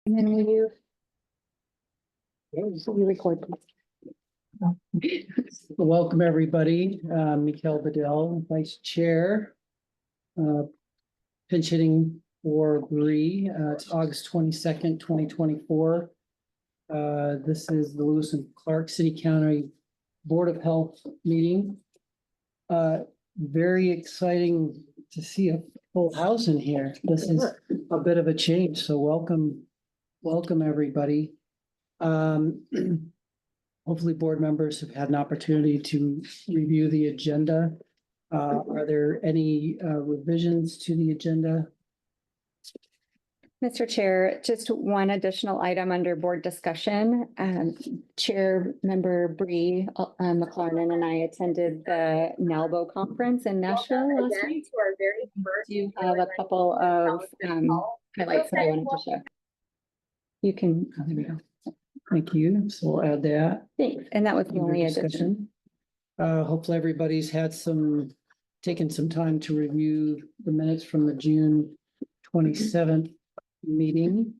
And then will you? You record. Welcome, everybody. Mikhail Bedell, Vice Chair. Pinch hitting for Bree. It's August 22nd, 2024. This is the Lewis and Clark City County Board of Health meeting. Very exciting to see a full house in here. This is a bit of a change, so welcome everybody. Hopefully board members have had an opportunity to review the agenda. Are there any revisions to the agenda? Mr. Chair, just one additional item under board discussion. Chair member Bree McLarnon and I attended the NALBO conference in Nashville last week. Do you have a couple of highlights that I wanted to share? You can, Oh, there we go. Thank you. So we'll add that. thanks. And that was the under only addition. discussion. Hopefully everybody's taken some time to review the minutes from the June 27th meeting.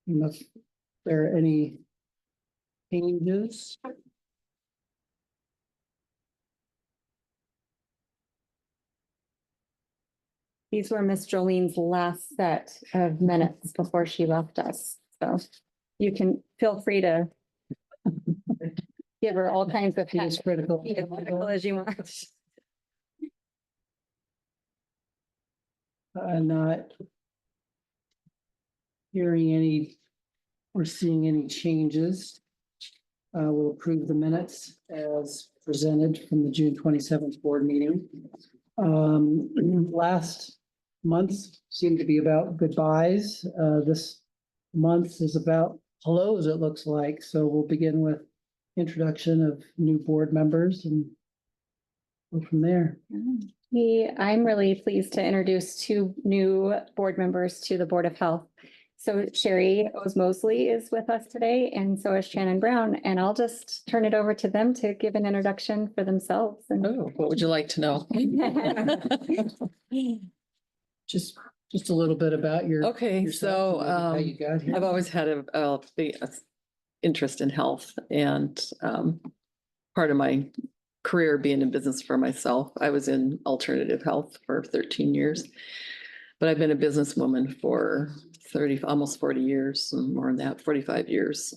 Unless there are any changes. These were Miss Jolene's last set of minutes before she left us. So you can feel free to give her all kinds of Be as critical. be as critical as you want. Not hearing any or seeing any changes. We'll approve the minutes as presented from the June 27th board meeting. Last month seemed to be about goodbyes. This month is about hellos, it looks like. So we'll begin with introduction of new board members and go from there. I'm really pleased to introduce two new board members to the Board of Health. So Sherry Mosley is with us today, and so is Shannon Brown, and I'll just turn it over to them to give an introduction for themselves. And Oh, what would you like to know? Just a little bit about your. Okay, yourself so and maybe how you got here. I've always had a big interest in health, and part of my career being in business for myself, I was in alternative health for 13 years. But I've been a businesswoman for 30, almost 40 years, and more than that, 45 years,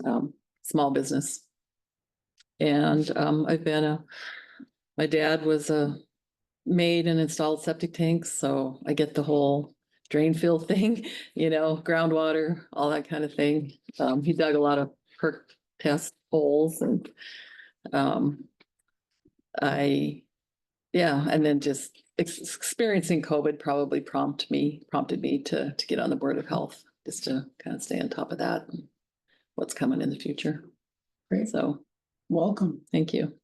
small business. And my dad was made and installed septic tanks, so I get the whole drain field thing, groundwater, all that kind of thing. He dug a lot of perk test holes, and and then just experiencing COVID probably prompted me to get on the Board of Health, just to kind of stay on top of that and what's coming in the future. Great. So Welcome. thank you.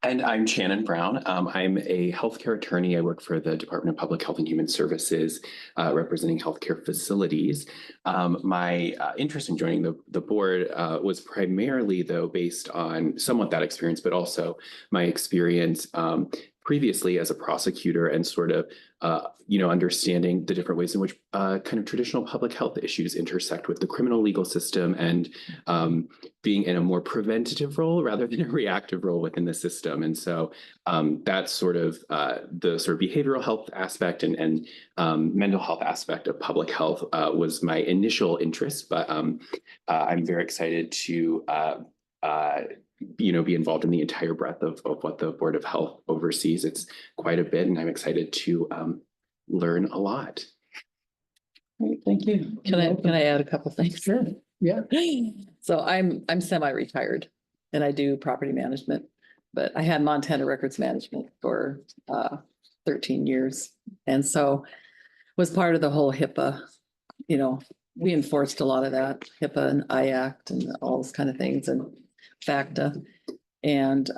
And I'm Shannon Brown. I'm a healthcare attorney. I work for the Department of Public Health and Human Services, representing healthcare facilities. My interest in joining the board was primarily, though, based on somewhat that experience, but also my experience previously as a prosecutor and sort of, understanding the different ways in which kind of traditional public health issues intersect with the criminal legal system, and being in a more preventative role rather than a reactive role within the system. And so that's sort of the sort of behavioral health aspect and mental health aspect of public health was my initial interest, but I'm very excited to be involved in the entire breadth of what the Board of Health oversees. It's quite a bit, and I'm excited to learn a lot. Great, thank you. Can I add a couple things? Sure. Yeah. So I'm semi-retired and I do property management, but I had Montana Records Management for 13 years. And so was part of the whole HIPAA, we enforced a lot of that, HIPAA and IACT and all those kind of things, and FACTA. And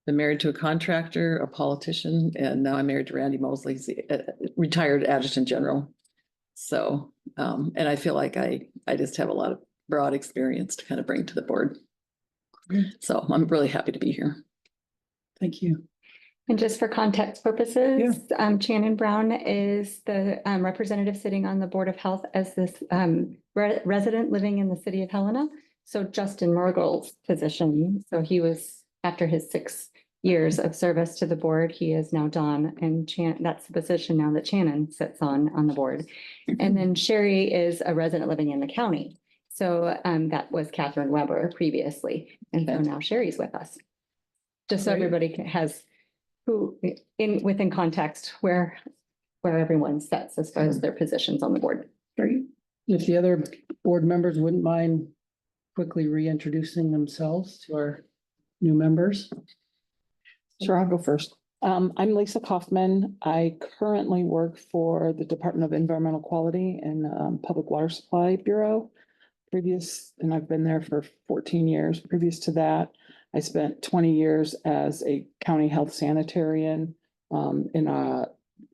been married to a contractor, a politician, and now I'm married to Randy Mosley, he's the retired adjutant general. So, and I feel like I just have a lot of broad experience to kind of bring to the board. So I'm really happy to be here. Thank you. And just for context purposes, Shannon Brown is the representative sitting on the Board of Health as this resident living in the city of Helena. So Justin Mergel's position, so he was, after his 6 years of service to the board, he is now done, and that's the position now that Shannon sits on the board. And then Sherry is a resident living in the county. So that was Catherine Weber previously, and so now Sherry's with us. Just so Great. everybody has within context where everyone sits as far as their positions on the board. Great. If the other board members wouldn't mind quickly reintroducing themselves to our new members. Sure, I'll go first. I'm Lisa Kaufman. I currently work for the Department of Environmental Quality and Public Water Supply Bureau. And I've been there for 14 years. Previous to that, I spent 20 years as a county health sanitarian in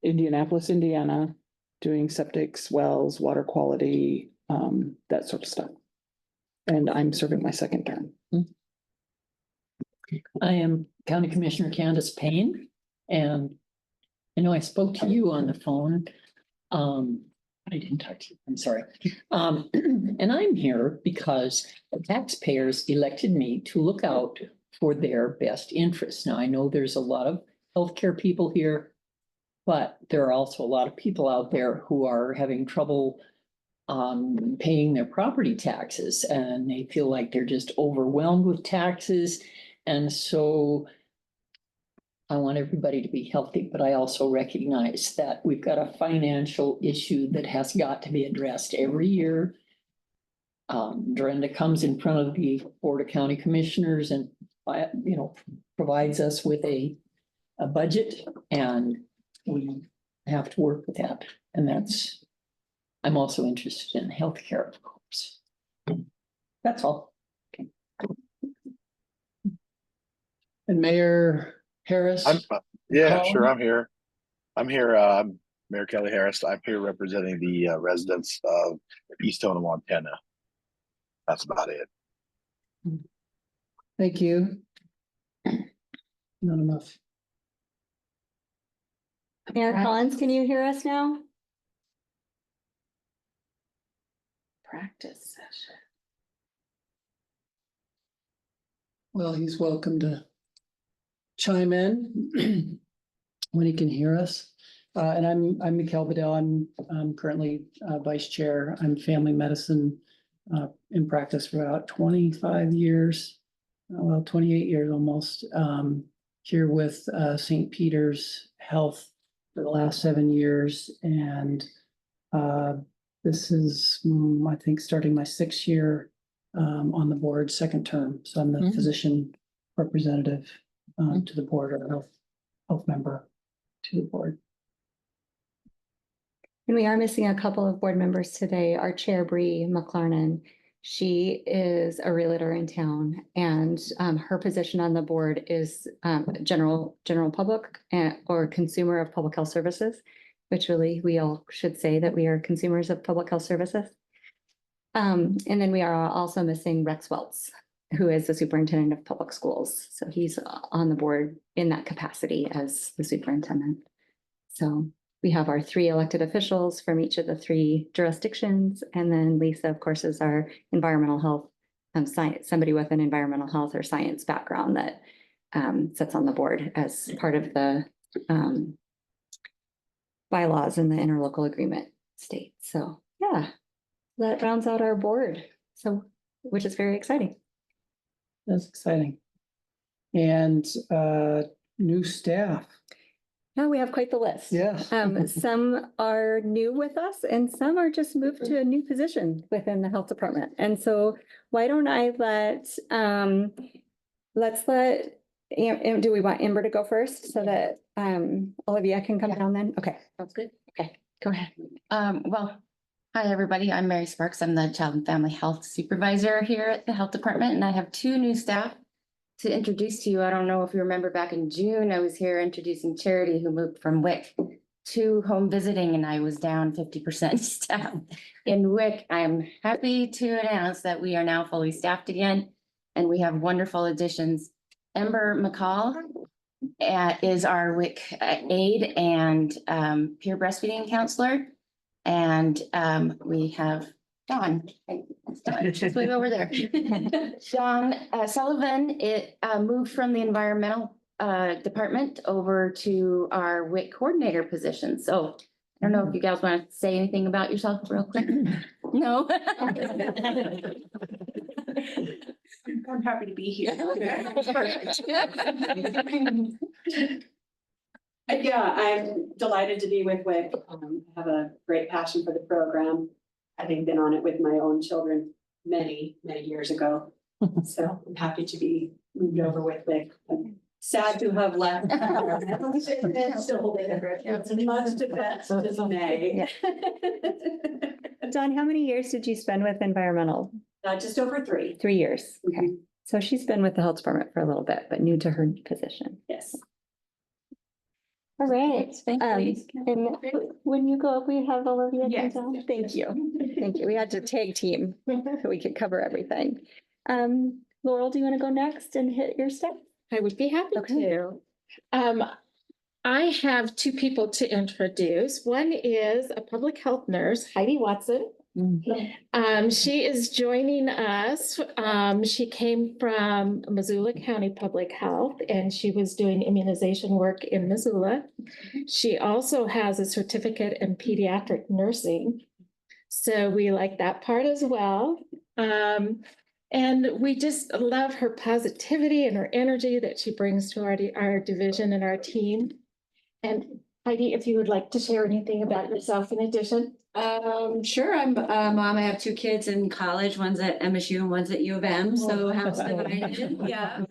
Indianapolis, Indiana, doing septics, wells, water quality, that sort of stuff. And I'm serving my second term. I am County Commissioner Candace Payne, and I know I spoke to you on the phone. I didn't talk to you, I'm sorry. And I'm here because the taxpayers elected me to look out for their best interests. Now, I know there's a lot of healthcare people here, but there are also a lot of people out there who are having trouble paying their property taxes, and they feel like they're just overwhelmed with taxes. And so I want everybody to be healthy, but I also recognize that we've got a financial issue that has got to be addressed every year. Brenda comes in front of the Board of County Commissioners and, provides us with a budget, and we have to work with that. And I'm also interested in healthcare, of course. That's all. And Mayor Harris. Yeah, Colin? sure, I'm here. I'm Mayor Kelly Harris. I'm here representing the residents of East Tona, Montana. That's about it. Thank you. Not enough. Mayor Collins, can you hear us now? Practice session. Well, he's welcome to chime in when he can hear us. And I'm Mikhail Bedell. I'm currently vice chair. I'm family medicine in practice for about 25 years, 28 years almost. Here with St. Peter's Health for the last 7 years, and this is, I think, starting my 6th year on the board, second term. So I'm the physician representative to the board, or health member to the board. And we are missing a couple of board members today. Our chair, Bree McLarnon, she is a realtor in town, and her position on the board is general public or consumer of public health services, which really we all should say that we are consumers of public health services. And then we are also missing Rex Welts, who is the superintendent of public schools. So he's on the board in that capacity as the superintendent. So we have our 3 elected officials from each of the 3 jurisdictions. And then Lisa, of course, is our environmental health science, somebody with an environmental health or science background that sits on the board as part of the bylaws in the interlocal agreement state. So yeah, that rounds out our board. So, which is very exciting. That's exciting. And new staff. Now we have quite the list. Yeah. Some are new with us and some are just moved to a new position within the health department. And so why don't I let's let, do we want Amber to go first so that Olivia can come down then? Okay. Sounds good. Okay, go ahead. Well, hi, everybody. I'm Mary Sparks. I'm the Child and Family Health Supervisor here at the Health Department, and I have 2 new staff to introduce to you. I don't know if you remember back in June, I was here introducing Charity, who moved from WIC to home visiting, and I was down 50% staff in WIC. I'm happy to announce that we are now fully staffed again, and we have wonderful additions. Ember McCall is our WIC aide and peer breastfeeding counselor. And we have Dawn. Just wave over there. Dawn Sullivan, moved from the environmental department over to our WIC coordinator position. So I don't know if you guys want to say anything about yourself real quick. No. I'm happy to be here. Yeah, I'm delighted to be with WIC. I have a great passion for the program, having been on it with my own children many, many years ago. So I'm happy to be moved over with WIC. I'm sad to have left. Still holding it. It's much to best as May. Dawn, how many years did you spend with environmental? Just over 3. 3 years. Okay. Mhm. So she's been with the health department for a little bit, but new to her position. Yes. All right. Thank you. And when you go up, we have Olivia. Yes. Gonzalez. Thank you. Thank you. We had to tag team so we could cover everything. Laurel, do you want to go next and hit your step? I would be happy Okay. to. I have 2 people to introduce. One is a public health nurse, Heidi Watson. She is joining us. She came from Missoula County Public Health and she was doing immunization work in Missoula. She also has a certificate in pediatric nursing. So we like that part as well. And we just love her positivity and her energy that she brings to our division and our team. And Heidi, if you would like to share anything about yourself in addition. Sure. I'm a mom. I have 2 kids in college. One's at MSU and one's at U of M. So house divided. Yeah.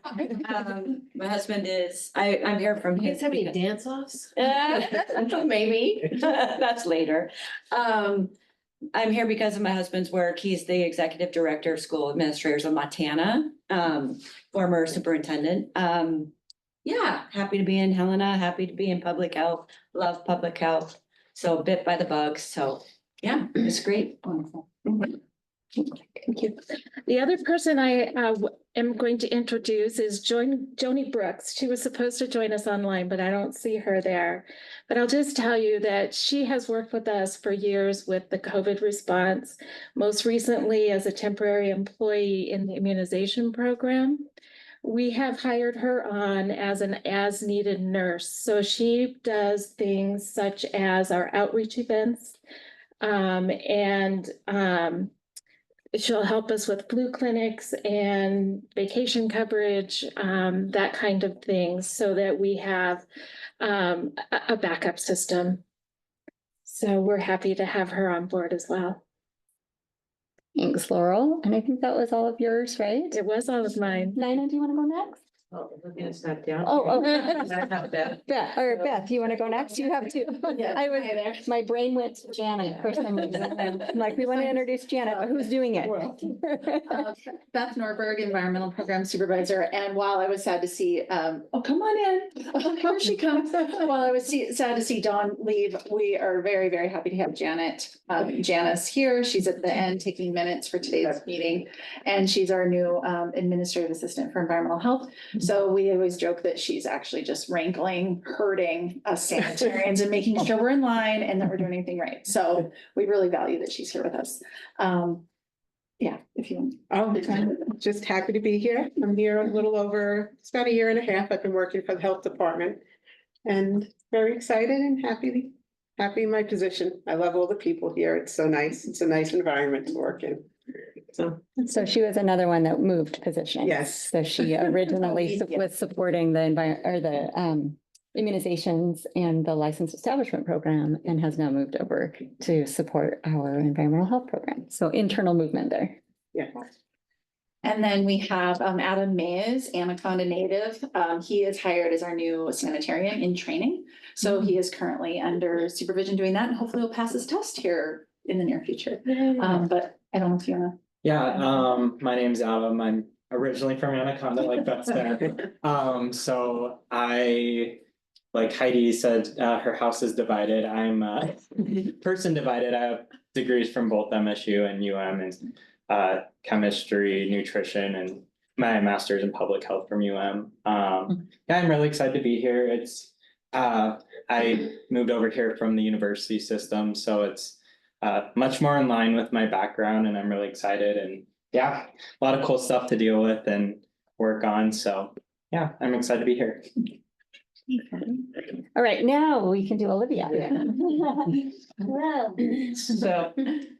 My husband is, I'm here from his. dance offs? Maybe. That's later. I'm here because of my husband's work. He's the executive director of school administrators of Montana, former superintendent. Yeah, happy to be in Helena, happy to be in public health, love public health. So bit by the bug. So yeah, it's great. Wonderful. Thank you. The other person I am going to introduce is Joni Brooks. She was supposed to join us online, but I don't see her there. But I'll just tell you that she has worked with us for years with the COVID response, most recently as a temporary employee in the immunization program. We have hired her on as an as-needed nurse. So she does things such as our outreach events, she'll help us with flu clinics and vacation coverage, that kind of thing, so that we have a backup system. So we're happy to have her on board as well. Thanks, Laurel. And I think that was all of yours, right? It was all of mine. Nina, do you want to go next? Beth, you want to go next? You have to. My brain went to Janet for some reason. I'm like, we want to introduce Janet, but who's doing it? Beth Norberg, Environmental Program Supervisor, and while I was sad to see, oh, come on in, here she comes. While I was sad to see Dawn leave, we are very, very happy to have Janice here. She's at the end taking minutes for today's meeting, and she's our new Administrative Assistant for Environmental Health. So we always joke that she's actually just wrangling, herding us sanitarians and making sure we're in line and that we're doing anything right. So we really value that she's here with us. Yeah, if you. Oh, I'm just happy to be here. I'm here a little over, it's about 1.5 years. I've been working for the health department and very excited and happy in my position. I love all the people here. It's so nice. It's a nice environment to work in. So she was another one that moved position. Yes. So she originally was supporting the immunizations and the licensed establishment program and has now moved over to support our environmental health program. So internal movement there. Yeah. And then we have Adam Mays, Anaconda native. He is hired as our new sanitarian in training. So he is currently under supervision doing that, and hopefully will pass his test here in the near future. But I don't know if you wanna. Yeah, my name's Adam. I'm originally from Anaconda, like Beth said. So I, like Heidi said, her house is divided. I'm person divided. I have degrees from both MSU and UM in chemistry, nutrition, and my master's in public health from UM. Yeah, I'm really excited to be here. I moved over here from the university system, so it's much more in line with my background, and I'm really excited. And yeah, a lot of cool stuff to deal with and work on. So yeah, I'm excited to be here. All right, now we can do Olivia. Hello. So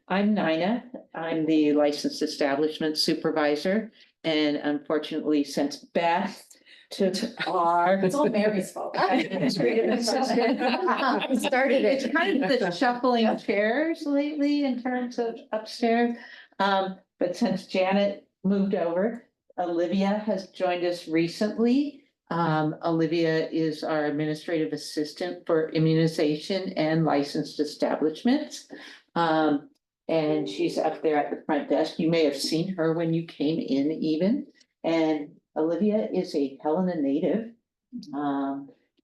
I'm Nina. I'm the licensed establishment supervisor. And unfortunately, since Beth took our. It's all Mary's fault. Administrative assistant, I started it. It's kind of the shuffling of chairs lately in terms of upstairs. But since Janet moved over, Olivia has joined us recently. Olivia is our administrative assistant for immunization and licensed establishments. And she's up there at the front desk. You may have seen her when you came in even. And Olivia is a Helena native.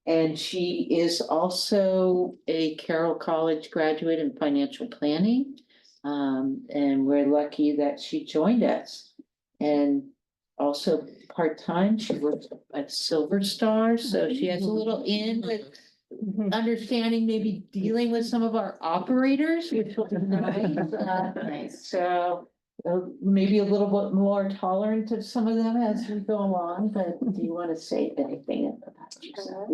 And she is also a Carroll College graduate in financial planning. And we're lucky that she joined us. And also part-time, she works at Silver Star, so she has a little in with understanding, maybe dealing with some of our operators, which was nice. So maybe a little bit more tolerant of some of them as we go along, but do you want to say anything about yourself?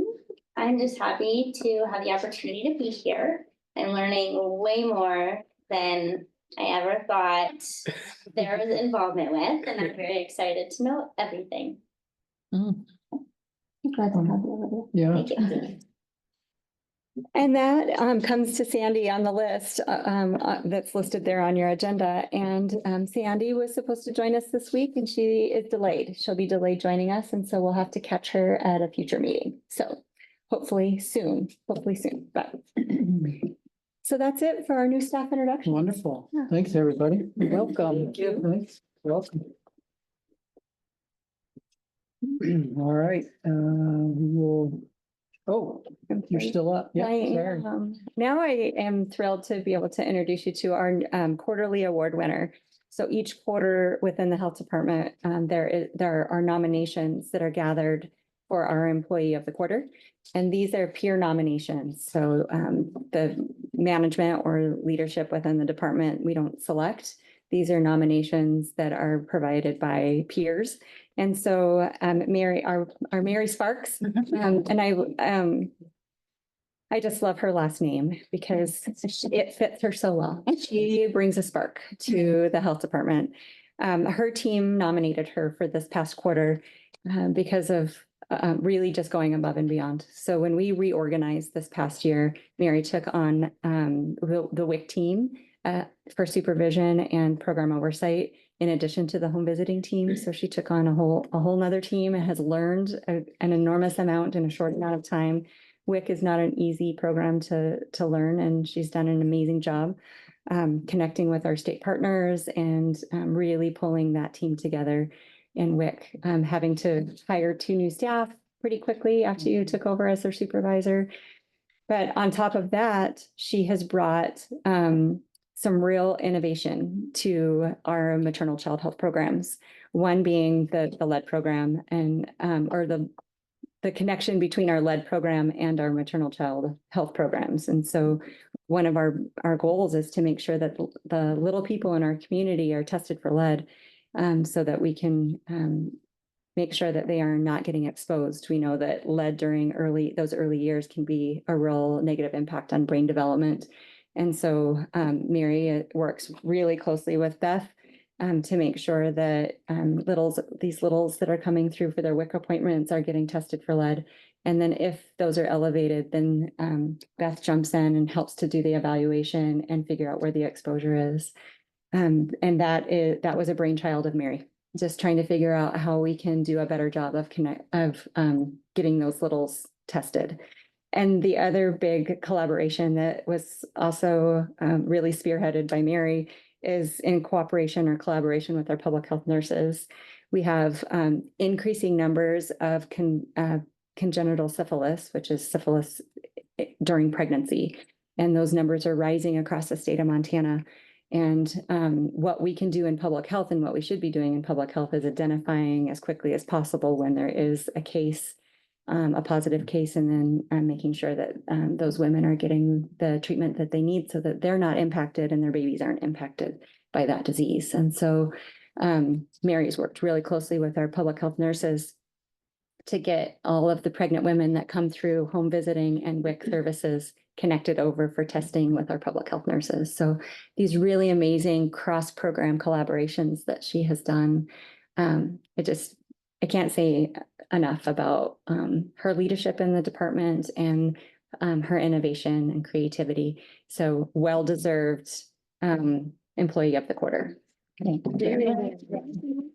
I'm just happy to have the opportunity to be here and learning way more than I ever thought there was involvement with, and I'm very excited to know everything. I'm glad to have you, Olivia. Yeah. Thank you. And that comes to Sandy on the list that's listed there on your agenda. And Sandy was supposed to join us this week and she is delayed. She'll be delayed joining us. And so we'll have to catch her at a future meeting. So hopefully soon, but. So that's it for our new staff introduction. Wonderful. Yeah. Thanks, everybody. Welcome. Thank you. Thanks. Welcome. All right, we will, oh, you're still up. Yeah, sorry. Now I am thrilled to be able to introduce you to our quarterly award winner. So each quarter within the health department, there are nominations that are gathered for our employee of the quarter. And these are peer nominations. So the management or leadership within the department, we don't select. These are nominations that are provided by peers. And so Mary, our Mary Sparks, and I just love her last name because it fits her so well. She brings a spark to the health department. Her team nominated her for this past quarter because of really just going above and beyond. So when we reorganized this past year, Mary took on the WIC team for supervision and program oversight, in addition to the home visiting team. So she took on a whole nother team and has learned an enormous amount in a short amount of time. WIC is not an easy program to learn, and she's done an amazing job connecting with our state partners and really pulling that team together. In WIC, having to hire 2 new staff pretty quickly after you took over as their supervisor. But on top of that, she has brought some real innovation to our maternal child health programs. One being the lead program and or the connection between our lead program and our maternal child health programs. And so one of our goals is to make sure that the little people in our community are tested for lead. So that we can make sure that they are not getting exposed. We know that lead during those early years can be a real negative impact on brain development. And so Mary works really closely with Beth to make sure that these littles that are coming through for their WIC appointments are getting tested for lead. And then if those are elevated, then Beth jumps in and helps to do the evaluation and figure out where the exposure is. And that was a brainchild of Mary, just trying to figure out how we can do a better job of getting those littles tested. And the other big collaboration that was also really spearheaded by Mary is in cooperation or collaboration with our public health nurses. We have increasing numbers of congenital syphilis, which is syphilis during pregnancy. And those numbers are rising across the state of Montana. And what we can do in public health and what we should be doing in public health is identifying as quickly as possible when there is a case, a positive case, and then making sure that those women are getting the treatment that they need so that they're not impacted and their babies aren't impacted by that disease. And so Mary's worked really closely with our public health nurses to get all of the pregnant women that come through home visiting and WIC services connected over for testing with our public health nurses. So these really amazing cross-program collaborations that she has done. I can't say enough about her leadership in the department and her innovation and creativity. So well-deserved employee of the quarter. Thank you.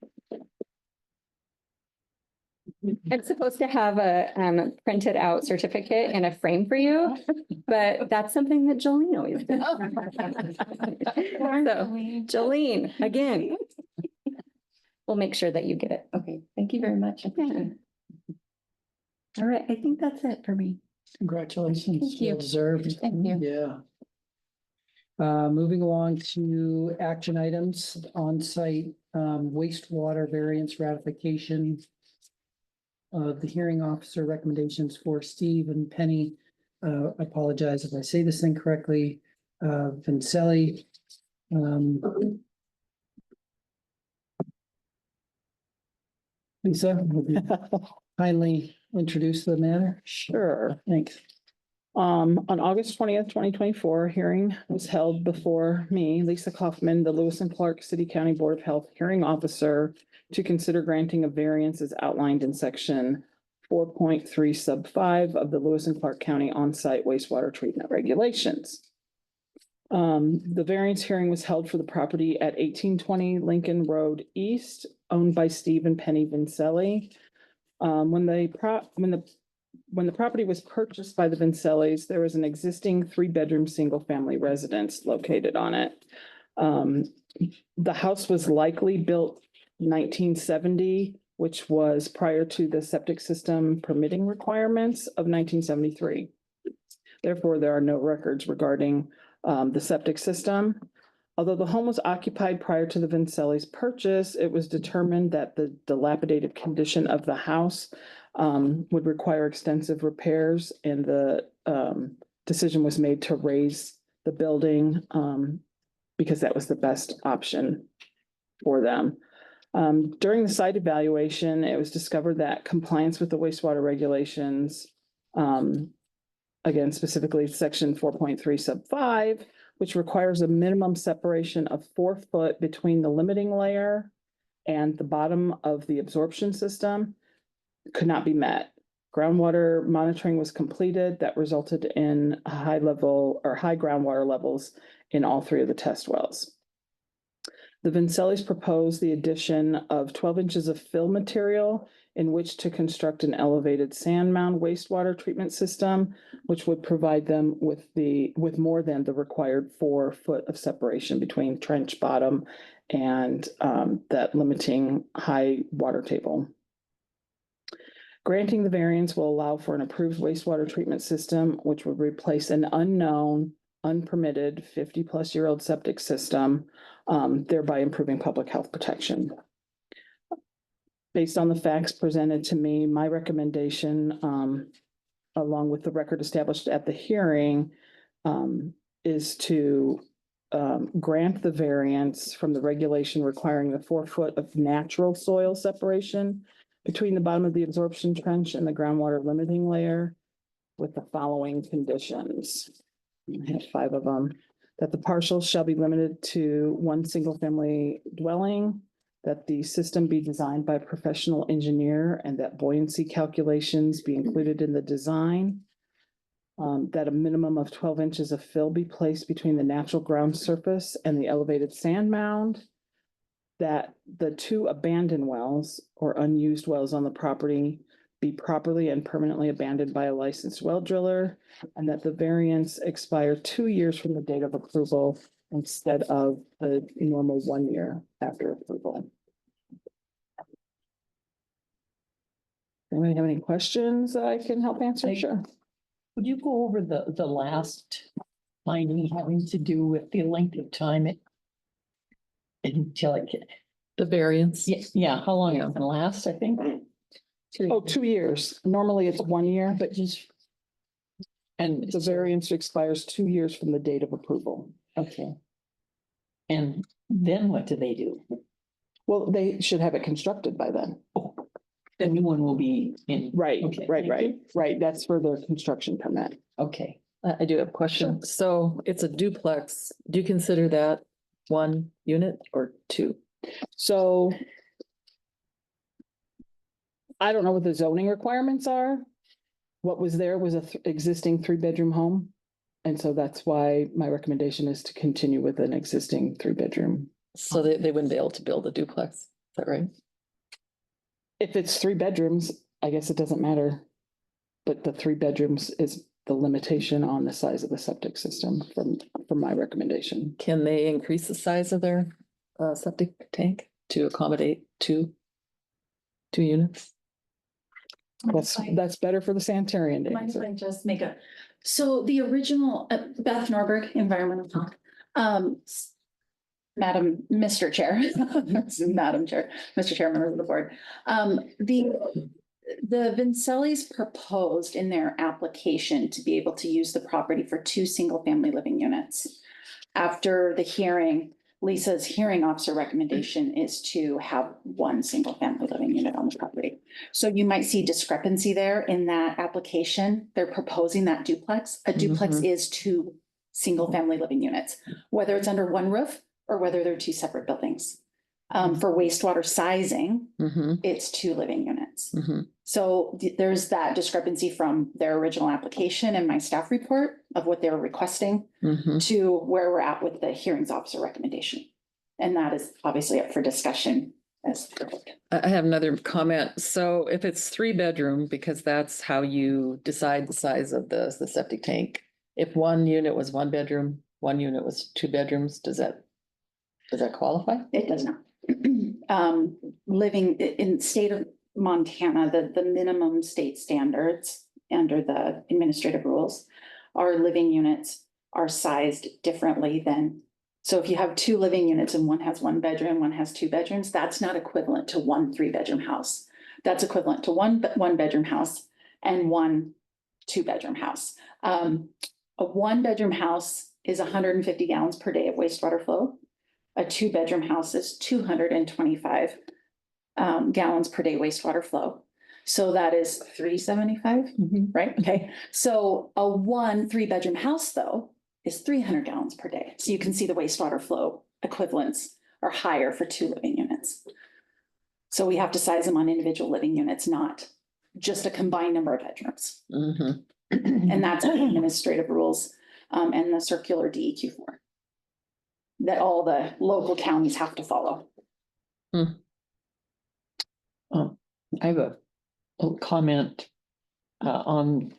I'm supposed to have a printed out certificate in a frame for you, but that's something that Jolene always does. So Jolene, again, we'll make sure that you get it. Okay, thank you very much. Yeah. All right, I think that's it for me. Congratulations. Thank you. Well deserved. Thank you. Yeah. Moving along to action items, on-site wastewater variance ratification of the hearing officer recommendations for Steve and Penny. I apologize if I say this incorrectly. Vincelli. Lisa, would you kindly introduce the matter? Sure. Thanks. On August 20th, 2024, a hearing was held before me, Lisa Kaufman, the Lewis and Clark City County Board of Health Hearing Officer, to consider granting a variance as outlined in section 4.3 sub 5 of the Lewis and Clark County on-site wastewater treatment regulations. The variance hearing was held for the property at 1820 Lincoln Road East, owned by Steve and Penny Vincelli. When the property was purchased by the Vincellis, there was an existing 3-bedroom single-family residence located on it. The house was likely built 1970, which was prior to the septic system permitting requirements of 1973. Therefore, there are no records regarding the septic system. Although the home was occupied prior to the Vincellis' purchase, it was determined that the dilapidated condition of the house would require extensive repairs, and the decision was made to raise the building because that was the best option for them. During the site evaluation, it was discovered that compliance with the wastewater regulations, again, specifically section 4.3 sub 5, which requires a minimum separation of 4 foot between the limiting layer and the bottom of the absorption system, could not be met. Groundwater monitoring was completed that resulted in high groundwater levels in all 3 of the test wells. The Vincellis proposed the addition of 12 inches of fill material in which to construct an elevated sand mound wastewater treatment system, which would provide them with more than the required 4 foot of separation between trench bottom and that limiting high water table. Granting the variance will allow for an approved wastewater treatment system, which would replace an unknown, unpermitted 50-plus-year-old septic system, thereby improving public health protection. Based on the facts presented to me, my recommendation, along with the record established at the hearing, is to grant the variance from the regulation requiring the 4 foot of natural soil separation between the bottom of the absorption trench and the groundwater limiting layer, with the following conditions. I have 5 of them. That the parcels shall be limited to 1 single-family dwelling, that the system be designed by a professional engineer, and that buoyancy calculations be included in the design. That a minimum of 12 inches of fill be placed between the natural ground surface and the elevated sand mound. That the 2 abandoned wells or unused wells on the property be properly and permanently abandoned by a licensed well driller, and that the variance expire 2 years from the date of approval instead of the normal 1 year after approval. Anybody have any questions I can help answer? Sure. Would you go over the last finding having to do with the length of time it until it can, The variance. yeah, how long it's gonna last, I think? Oh, 2 years. Normally it's 1 year, but just. And the variance expires 2 years from the date of approval. Okay. And then what do they do? Well, they should have it constructed by then. The new one will be in. Right, Okay, right, thank right, you. right. That's for their construction permit. Okay. I do have a question. So it's a duplex. Do you consider that one unit or two? So. I don't know what the zoning requirements are. What was there was a existing 3-bedroom home. And so that's why my recommendation is to continue with an existing 3-bedroom. So they wouldn't be able to build a duplex. Is that right? If it's 3 bedrooms, I guess it doesn't matter. But the 3 bedrooms is the limitation on the size of the septic system from my recommendation. Can they increase the size of their septic tank to accommodate two units? That's better for the sanitarian. Mind if I just make so the original, Beth Norberg, Environmental Talk. Madam, Mr. Chair, Madam Chair, Mr. Chair, members of the board. The Vincelli's proposed in their application to be able to use the property for 2 single-family living units. After the hearing, Lisa's hearing officer recommendation is to have 1 single-family living unit on the property. So you might see discrepancy there in that application. They're proposing that duplex. A duplex is 2 single-family living units, whether it's under 1 roof or whether they're 2 separate buildings. For wastewater sizing, it's 2 living units. So there's that discrepancy from their original application and my staff report of what they were requesting to where we're at with the hearings officer recommendation. And that is obviously up for discussion as. I have another comment. So if it's 3-bedroom, because that's how you decide the size of the septic tank. If 1 unit was 1 bedroom, 1 unit was 2 bedrooms, does that qualify? It does not. Living in state of Montana, the minimum state standards under the administrative rules, our living units are sized differently than. So if you have 2 living units and one has 1 bedroom, one has 2 bedrooms, that's not equivalent to 1 3-bedroom house. That's equivalent to one 1-bedroom house and 1 2-bedroom house. A 1-bedroom house is 150 gallons per day of wastewater flow. A 2-bedroom house is 225 gallons per day wastewater flow. So that is 375, right? Okay. So a 1 3-bedroom house though is 300 gallons per day. So you can see the wastewater flow equivalents are higher for 2 living units. So we have to size them on individual living units, not just a combined number of bedrooms. And that's the administrative rules and the circular DEQ4 that all the local counties have to follow. I have a comment on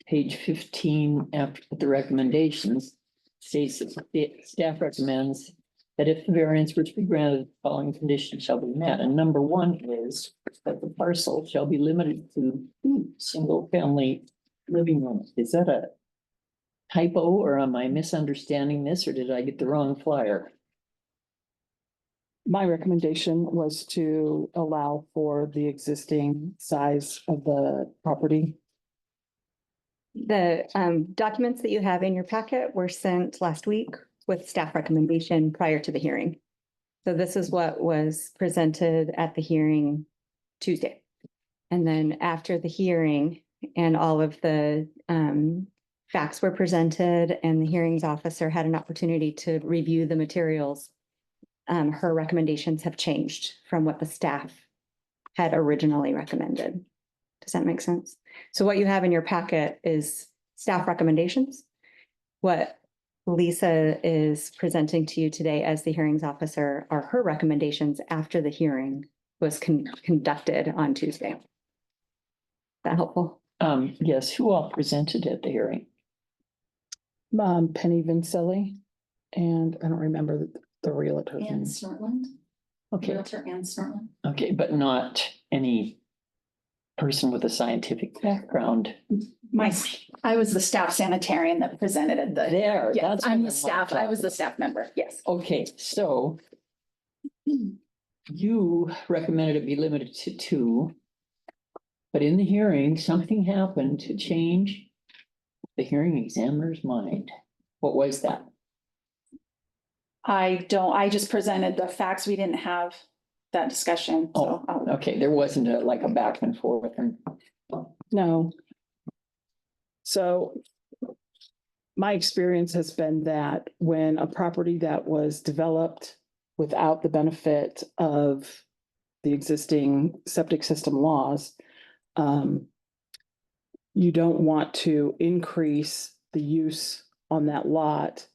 page 15 after the recommendations states that the staff recommends that if the variance were to be granted, the following conditions shall be met. And number 1 is that the parcel shall be limited to 2 single-family living units. Is that a typo or am I misunderstanding this or did I get the wrong flyer? My recommendation was to allow for the existing size of the property. The documents that you have in your packet were sent last week with staff recommendation prior to the hearing. So this is what was presented at the hearing Tuesday. And then after the hearing and all of the facts were presented and the hearings officer had an opportunity to review the materials, her recommendations have changed from what the staff had originally recommended. Does that make sense? So what you have in your packet is staff recommendations. What Lisa is presenting to you today as the hearings officer are her recommendations after the hearing was conducted on Tuesday. Is that helpful? Yes, who all presented at the hearing? Penny Vincelli, and I don't remember the realtor. Ann Snortland. Okay. Realtor Ann Snortland. Okay, but not any person with a scientific background. I was the staff sanitarian that presented at the. There, Yeah, that's I'm what the I staff. thought. I was the staff member. Yes. Okay, so you recommended it be limited to 2. But in the hearing, something happened to change the hearing examiner's mind. What was that? I just presented the facts. We didn't have that discussion, so. Okay, there wasn't like a back and forth and. No. So my experience has been that when a property that was developed without the benefit of the existing septic system laws, you don't want to increase the use on that lot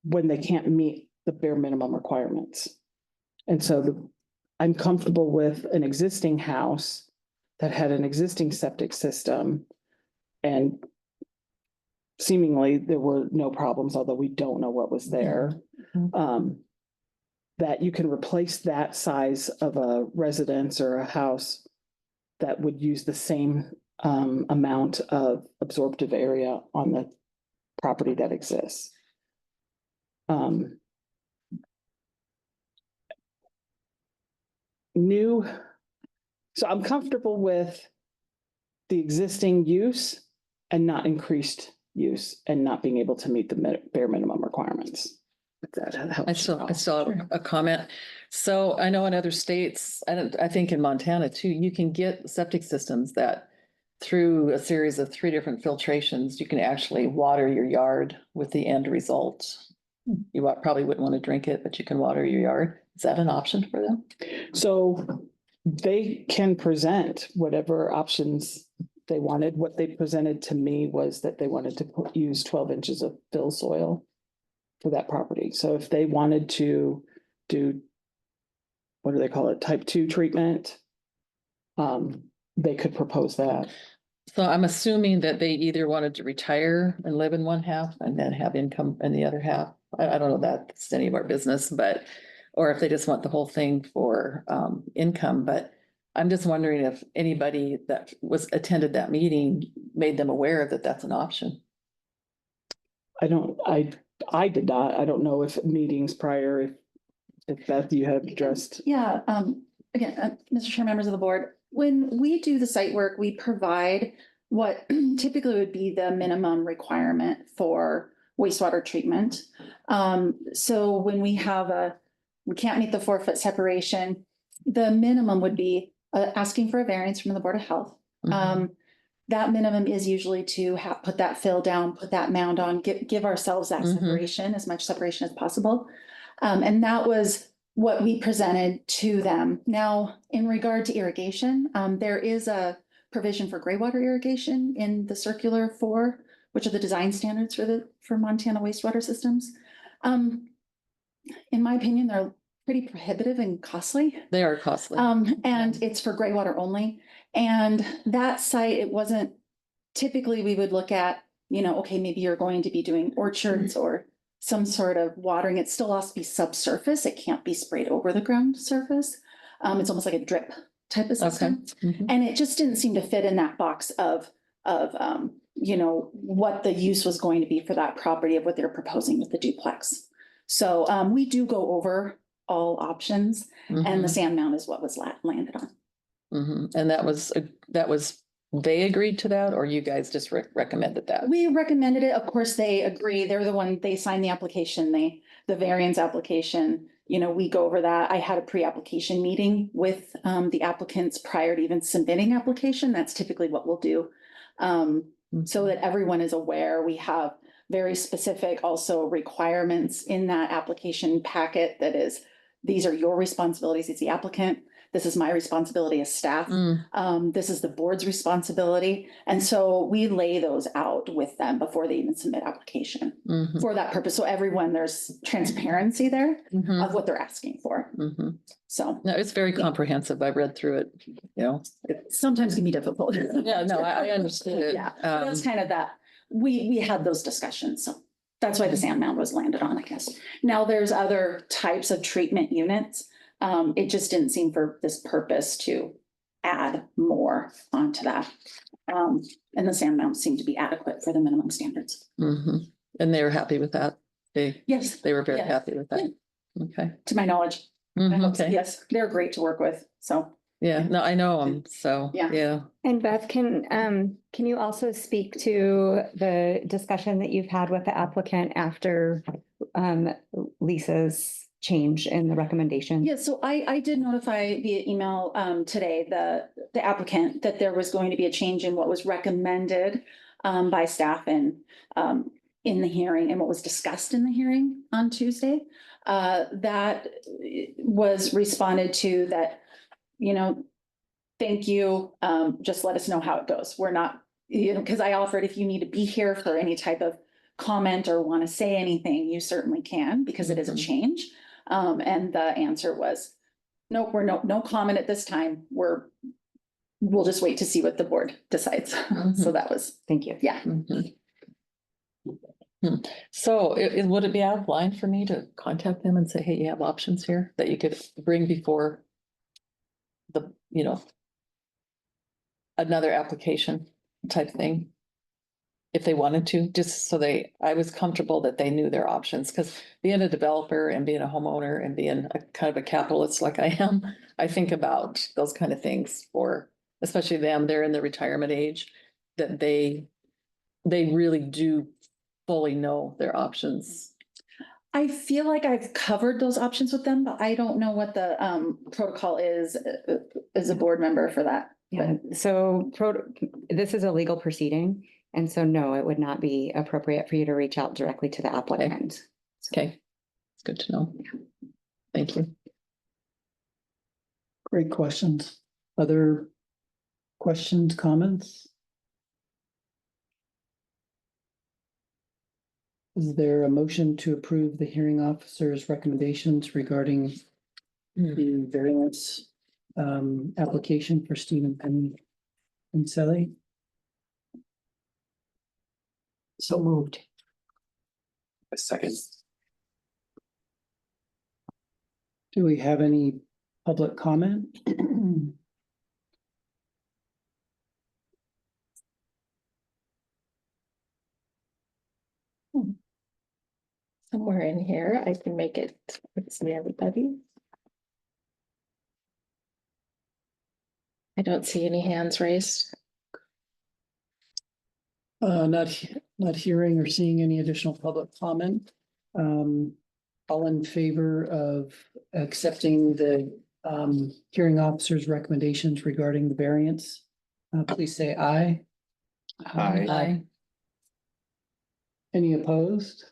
when they can't meet the bare minimum requirements. And so I'm comfortable with an existing house that had an existing septic system, and seemingly there were no problems, although we don't know what was there. That you can replace that size of a residence or a house that would use the same amount of absorptive area on the property that exists. So I'm comfortable with the existing use and not increased use and not being able to meet the bare minimum requirements. If that helps. I still have a comment. So I know in other states, I think in Montana too, you can get septic systems that through a series of 3 different filtrations, you can actually water your yard with the end result. You probably wouldn't want to drink it, but you can water your yard. Is that an option for them? So they can present whatever options they wanted. What they presented to me was that they wanted to use 12 inches of fill soil for that property. So if they wanted to do, what do they call it, type 2 treatment, they could propose that. So I'm assuming that they either wanted to retire and live in one half and then have income in the other half. I don't know that it's any of our business, but, or if they just want the whole thing for income, but I'm just wondering if anybody that attended that meeting made them aware that that's an option. I did not. I don't know if meetings prior, if Beth, you had addressed. Yeah, again, Mr. Chair, members of the board, when we do the site work, we provide what typically would be the minimum requirement for wastewater treatment. So when we can't meet the 4-foot separation, the minimum would be asking for a variance from the Board of Health. That minimum is usually to put that fill down, put that mound on, give ourselves that separation, as much separation as possible. And that was what we presented to them. Now, in regard to irrigation, there is a provision for gray water irrigation in the Circular 4, which are the design standards for Montana wastewater systems. In my opinion, they're pretty prohibitive and costly. They are costly. And it's for gray water only. And that site, it wasn't, typically we would look at, okay, maybe you're going to be doing orchards or some sort of watering. It still has to be subsurface. It can't be sprayed over the ground surface. It's almost like a drip type of system. And it just didn't seem to fit in that box of what the use was going to be for that property of what they're proposing with the duplex. So we do go over all options, and the sand mound is what was landed on. And that was, they agreed to that, or you guys just recommended that? We recommended it. Of course, they agree. They're the one, they signed the application, the variance application. We go over that. I had a pre-application meeting with the applicants prior to even submitting application. That's typically what we'll do. So that everyone is aware. We have very specific also requirements in that application packet that is, these are your responsibilities as the applicant. This is my responsibility as staff. This is the board's responsibility. And so we lay those out with them before they even submit application for that purpose. So everyone, there's transparency there of what they're asking for. So. No, it's very comprehensive. I've read through it, It sometimes can be difficult. Yeah, no, I understood it. Yeah, that's kind of that. We had those discussions. So that's why the sand mound was landed on, I guess. Now there's other types of treatment units. It just didn't seem for this purpose to add more onto that. And the sand mound seemed to be adequate for the minimum standards. And they were happy with that? Yes. They were very happy with that? Okay. to my knowledge. Okay. Yes, they're great to work with, so. Yeah, no, I know them, so, Yeah. yeah. And Beth, can you also speak to the discussion that you've had with the applicant after Lisa's change in the recommendation? Yeah, so I did notify via email today, the applicant, that there was going to be a change in what was recommended by staff and in the hearing and what was discussed in the hearing on Tuesday. That was responded to that, thank you, just let us know how it goes. We're not, because I offered if you need to be here for any type of comment or want to say anything, you certainly can, because it is a change. And the answer was, nope, we're no comment at this time. We'll just wait to see what the board decides. So that was, Thank you. yeah. So would it be out of line for me to contact them and say, hey, you have options here that you could bring before the, another application type thing? If they wanted to, just so I was comfortable that they knew their options, because being a developer and being a homeowner and being a kind of a capitalist like I am, I think about those kind of things for, especially them, they're in the retirement age, that they really do fully know their options. I feel like I've covered those options with them, but I don't know what the protocol is as a board member for that. Yeah, so this is a legal proceeding. And so, no, it would not be appropriate for you to reach out directly to the applicant. Okay, it's good to know. Thank you. Great questions. Other questions, comments? Is there a motion to approve the hearing officer's recommendations regarding the variance application for Stephen Penny and Sally? So moved. A second. Do we have any public comment? Somewhere in here, I can make it, see everybody. I don't see any hands raised. Not hearing or seeing any additional public comment. All in favor of accepting the hearing officer's recommendations regarding the variance, please say aye. Aye. Any opposed?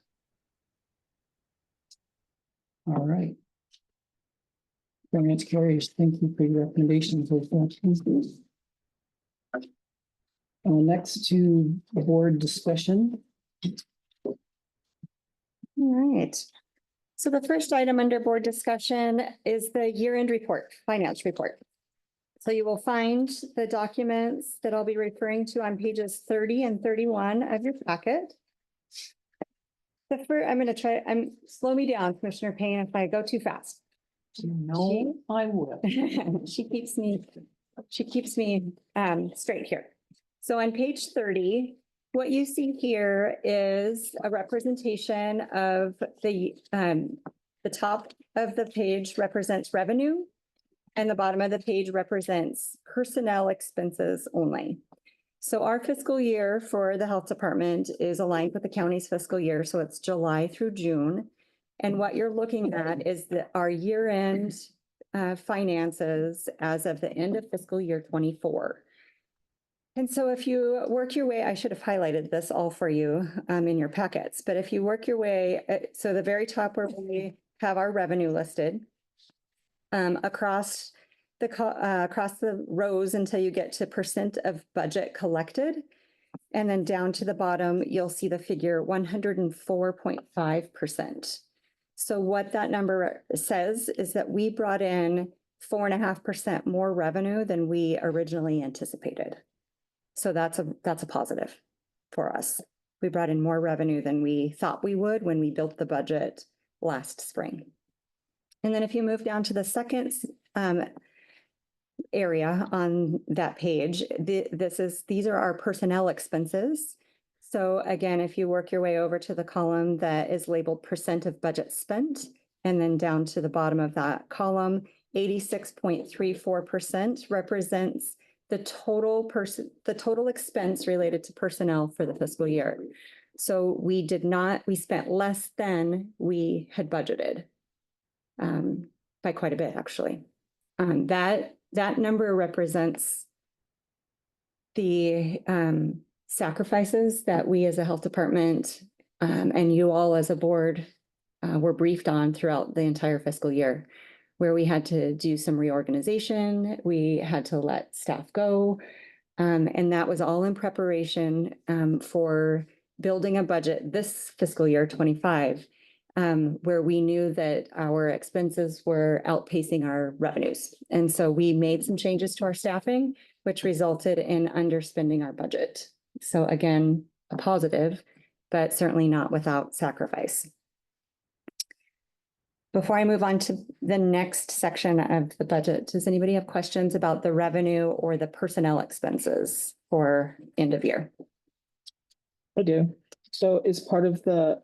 All right. Variance carries. Thank you for your recommendations. Next to the board discussion. All right. So the first item under board discussion is the year-end report, finance report. So you will find the documents that I'll be referring to on pages 30 and 31 of your packet. The first, slow me down, Commissioner Payne, if I go too fast. No, I will. She keeps me straight here. So on page 30, what you see here is a representation of the top of the page represents revenue and the bottom of the page represents personnel expenses only. So our fiscal year for the health department is aligned with the county's fiscal year. So it's July through June. And what you're looking at is our year-end finances as of the end of fiscal year 24. And so if you work your way, I should have highlighted this all for you in your packets, but if you work your way, so the very top where we have our revenue listed, across the rows until you get to percent of budget collected. And then down to the bottom, you'll see the figure 104.5%. So what that number says is that we brought in 4.5% more revenue than we originally anticipated. So that's a positive for us. We brought in more revenue than we thought we would when we built the budget last spring. And then if you move down to the second area on that page, these are our personnel expenses. So again, if you work your way over to the column that is labeled percent of budget spent, And then down to the bottom of that column, 86.34% represents the total expense related to personnel for the fiscal year. So we spent less than we had budgeted, by quite a bit, actually. That number represents the sacrifices that we as a health department and you all as a board were briefed on throughout the entire fiscal year, where we had to do some reorganization, we had to let staff go, and that was all in preparation for building a budget this fiscal year 25, where we knew that our expenses were outpacing our revenues. And so we made some changes to our staffing, which resulted in underspending our budget. So again, a positive, but certainly not without sacrifice. Before I move on to the next section of the budget, does anybody have questions about the revenue or the personnel expenses for end of year? I do. So is part of the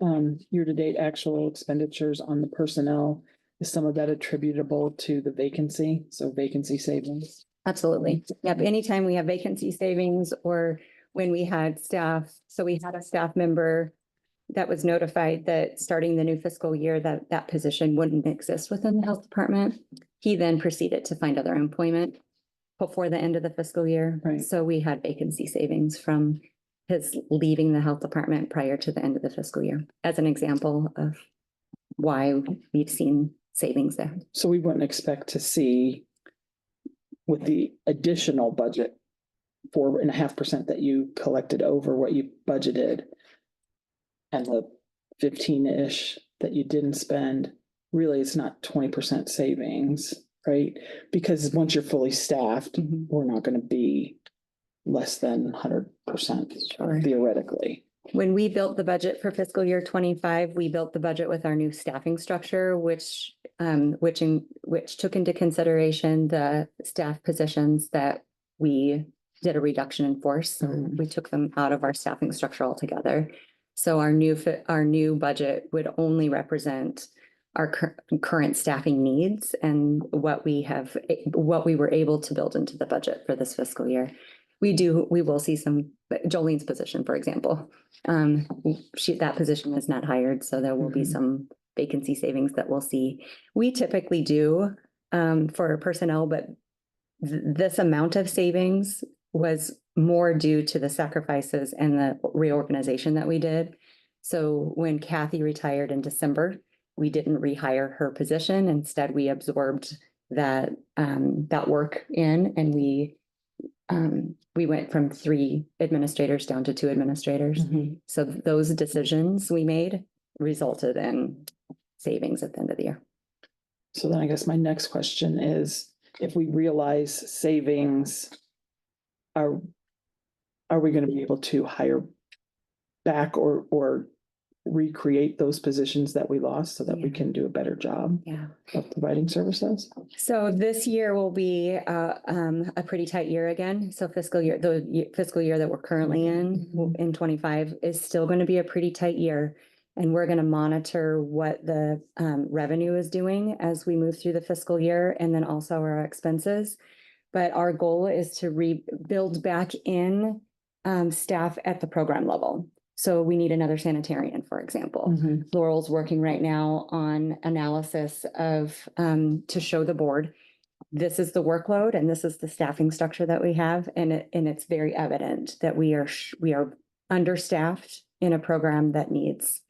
year-to-date actual expenditures on the personnel, is some of that attributable to the vacancy? So vacancy savings? Absolutely. Yep. Anytime we have vacancy savings or when we had staff, so we had a staff member that was notified that starting the new fiscal year that position wouldn't exist within the health department. He then proceeded to find other employment before the end of the fiscal year. Right. So we had vacancy savings from his leaving the health department prior to the end of the fiscal year, as an example of why we've seen savings there. So we wouldn't expect to see with the additional budget 4.5% that you collected over what you budgeted and the 15-ish that you didn't spend, really it's not 20% savings, right? Because once you're fully staffed, we're not going to be less than 100% theoretically. When we built the budget for fiscal year 25, we built the budget with our new staffing structure, which took into consideration the staff positions that we did a reduction in force. So we took them out of our staffing structure altogether. So our new budget would only represent our current staffing needs and what we were able to build into the budget for this fiscal year. We will see some, Jolene's position, for example, that position is not hired, so there will be some vacancy savings that we'll see. We typically do for personnel, but this amount of savings was more due to the sacrifices and the reorganization that we did. So when Kathy retired in December, we didn't rehire her position. Instead, we absorbed that work in, and we went from 3 administrators down to 2 administrators. So those decisions we made resulted in savings at the end of the year. So then I guess my next question is, if we realize savings, are we going to be able to hire back or recreate those positions that we lost so that we can do a better job of providing services? So this year will be a pretty tight year again. So the fiscal year that we're currently in 25 is still going to be a pretty tight year. And we're going to monitor what the revenue is doing as we move through the fiscal year, and then also our expenses. But our goal is to rebuild back in staff at the program level. So we need another sanitarian, for example. Laurel's working right now on analysis of to show the board, this is the workload and this is the staffing structure that we have. And it's very evident that we are understaffed in a program that needs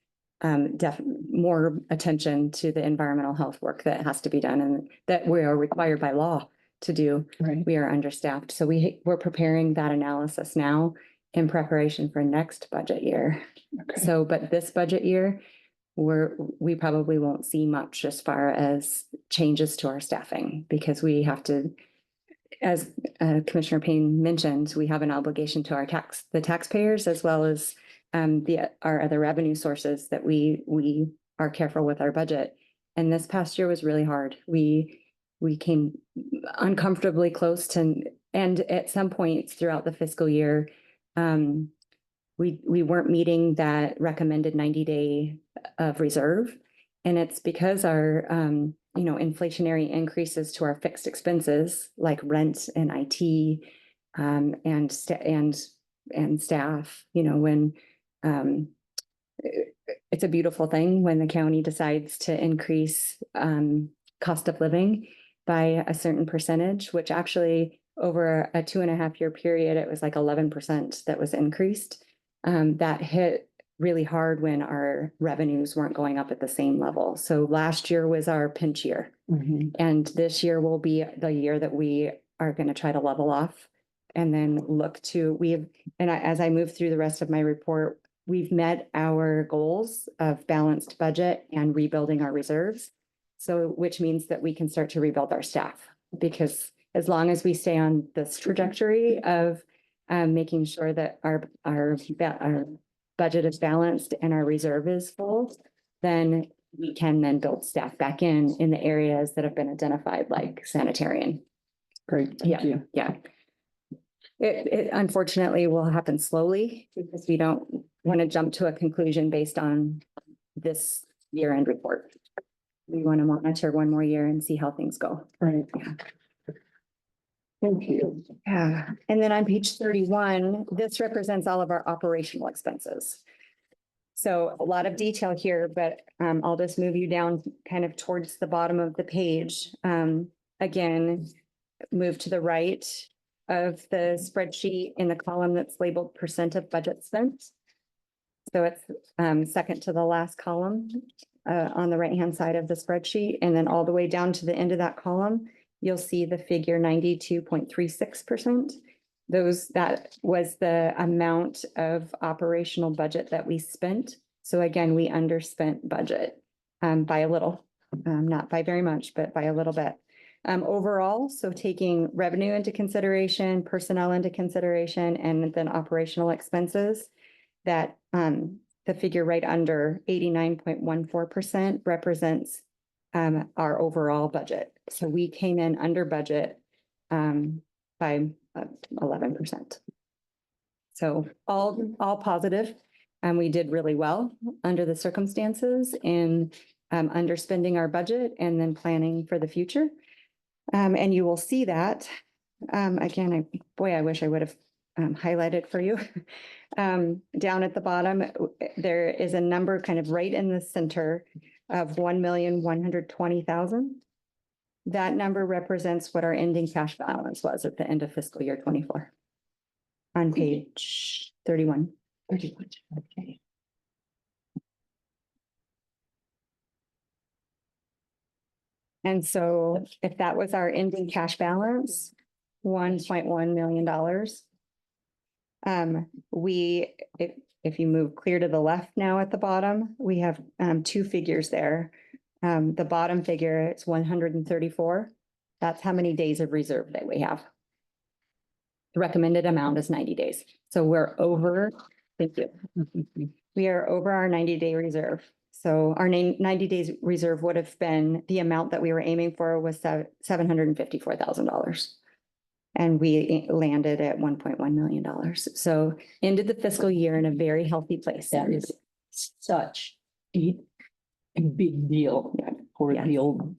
more attention to the environmental health work that has to be done and that we are required by law to do. Right. We are understaffed. So we're preparing that analysis now in preparation for next budget year. Okay. So, but this budget year, we probably won't see much as far as changes to our staffing, because we have to, as Commissioner Payne mentioned, we have an obligation to the taxpayers, as well as our other revenue sources, that we are careful with our budget. And this past year was really hard. We came uncomfortably close to, and at some points throughout the fiscal year, we weren't meeting that recommended 90-day of reserve. And it's because our, inflationary increases to our fixed expenses like rent and IT, and staff, when, it's a beautiful thing when the county decides to increase, cost of living by a certain percentage, which actually over a 2.5 year period, it was like 11% that was increased. That hit really hard when our revenues weren't going up at the same level. So last year was our pinch year. And this year will be the year that we are going to try to level off and then look to, as I move through the rest of my report, we've met our goals of balanced budget and rebuilding our reserves. So, which means that we can start to rebuild our staff, because as long as we stay on this trajectory of making sure that our budget is balanced and our reserve is full, then we can then build staff back in the areas that have been identified, like sanitarian. Great, thank you. Yeah. It unfortunately will happen slowly because we don't want to jump to a conclusion based on this year-end report. We want to monitor one more year and see how things go. Right. Yeah. Thank you. Yeah, and then on page 31, this represents all of our operational expenses. So a lot of detail here, but I'll just move you down kind of towards the bottom of the page. Again, move to the right of the spreadsheet in the column that's labeled % of budget spent. So it's second to the last column on the right-hand side of the spreadsheet, and then all the way down to the end of that column, you'll see the figure 92.36%. That was the amount of operational budget that we spent. So again, we underspent budget by a little, not by very much, but by a little bit. Overall, so taking revenue into consideration, personnel into consideration, and then operational expenses, that the figure right under 89.14% represents our overall budget. So we came in under budget by 11%. So all positive. We did really well under the circumstances in underspending our budget and then planning for the future. And you will see that again, I wish I would have highlighted for you. Down at the bottom, there is a number kind of right in the center of 1,120,000. That number represents what our ending cash balance was at the end of fiscal year 24 on page 31. 31, okay. And so if that was our ending cash balance, $1.1 million, if you move clear to the left now at the bottom, we have two figures there. The bottom figure, it's 134. That's how many days of reserve that we have. The recommended amount is 90 days. So we're over, thank you. We are over our 90-day reserve. So our 90 days reserve would have been, the amount that we were aiming for was $754,000. And we landed at $1.1 million. So ended the fiscal year in a very healthy place. That is such a big deal for the old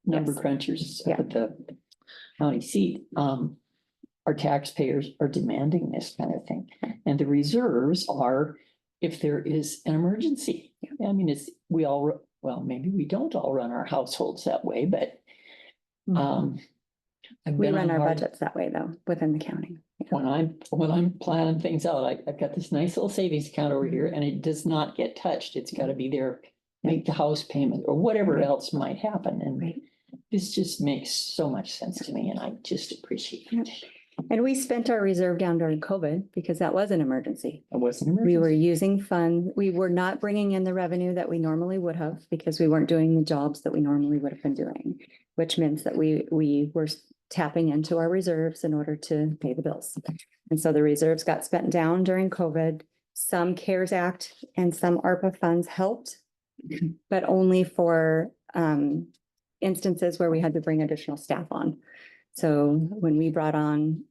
number crunchers up at the county seat. Our taxpayers are demanding this kind of thing. And the reserves are if there is an emergency. I mean, maybe we don't all run our households that way, but we run our budgets that way though, within the county. When I'm planning things out, I've got this nice little savings account over here and it does not get touched. It's got to be there, make the house payment or whatever else might happen. And this just makes so much sense to me and I just appreciate it. And we spent our reserve down during COVID because that was an emergency. It was an emergency. We were using funds. We were not bringing in the revenue that we normally would have because we weren't doing the jobs that we normally would have been doing, which means that we were tapping into our reserves in order to pay the bills. And so the reserves got spent down during COVID. Some CARES Act and some ARPA funds helped, but only for instances where we had to bring additional staff on. So when we brought on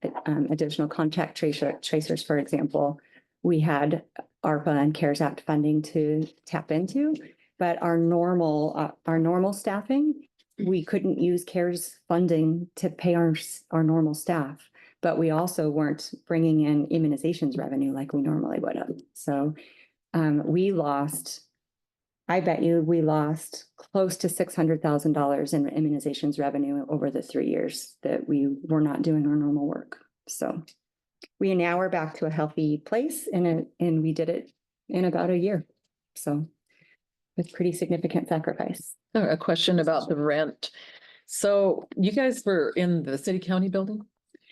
additional contact tracers, for example, we had ARPA and CARES Act funding to tap into. but our normal staffing, we couldn't use CARES funding to pay our normal staff. But we also weren't bringing in immunizations revenue like we normally would have. So I bet you we lost close to $600,000 in immunizations revenue over the 3 years that we were not doing our normal work. So we now are back to a healthy place and we did it in about a year. So with pretty significant sacrifice. A question about the rent. So you guys were in the city county building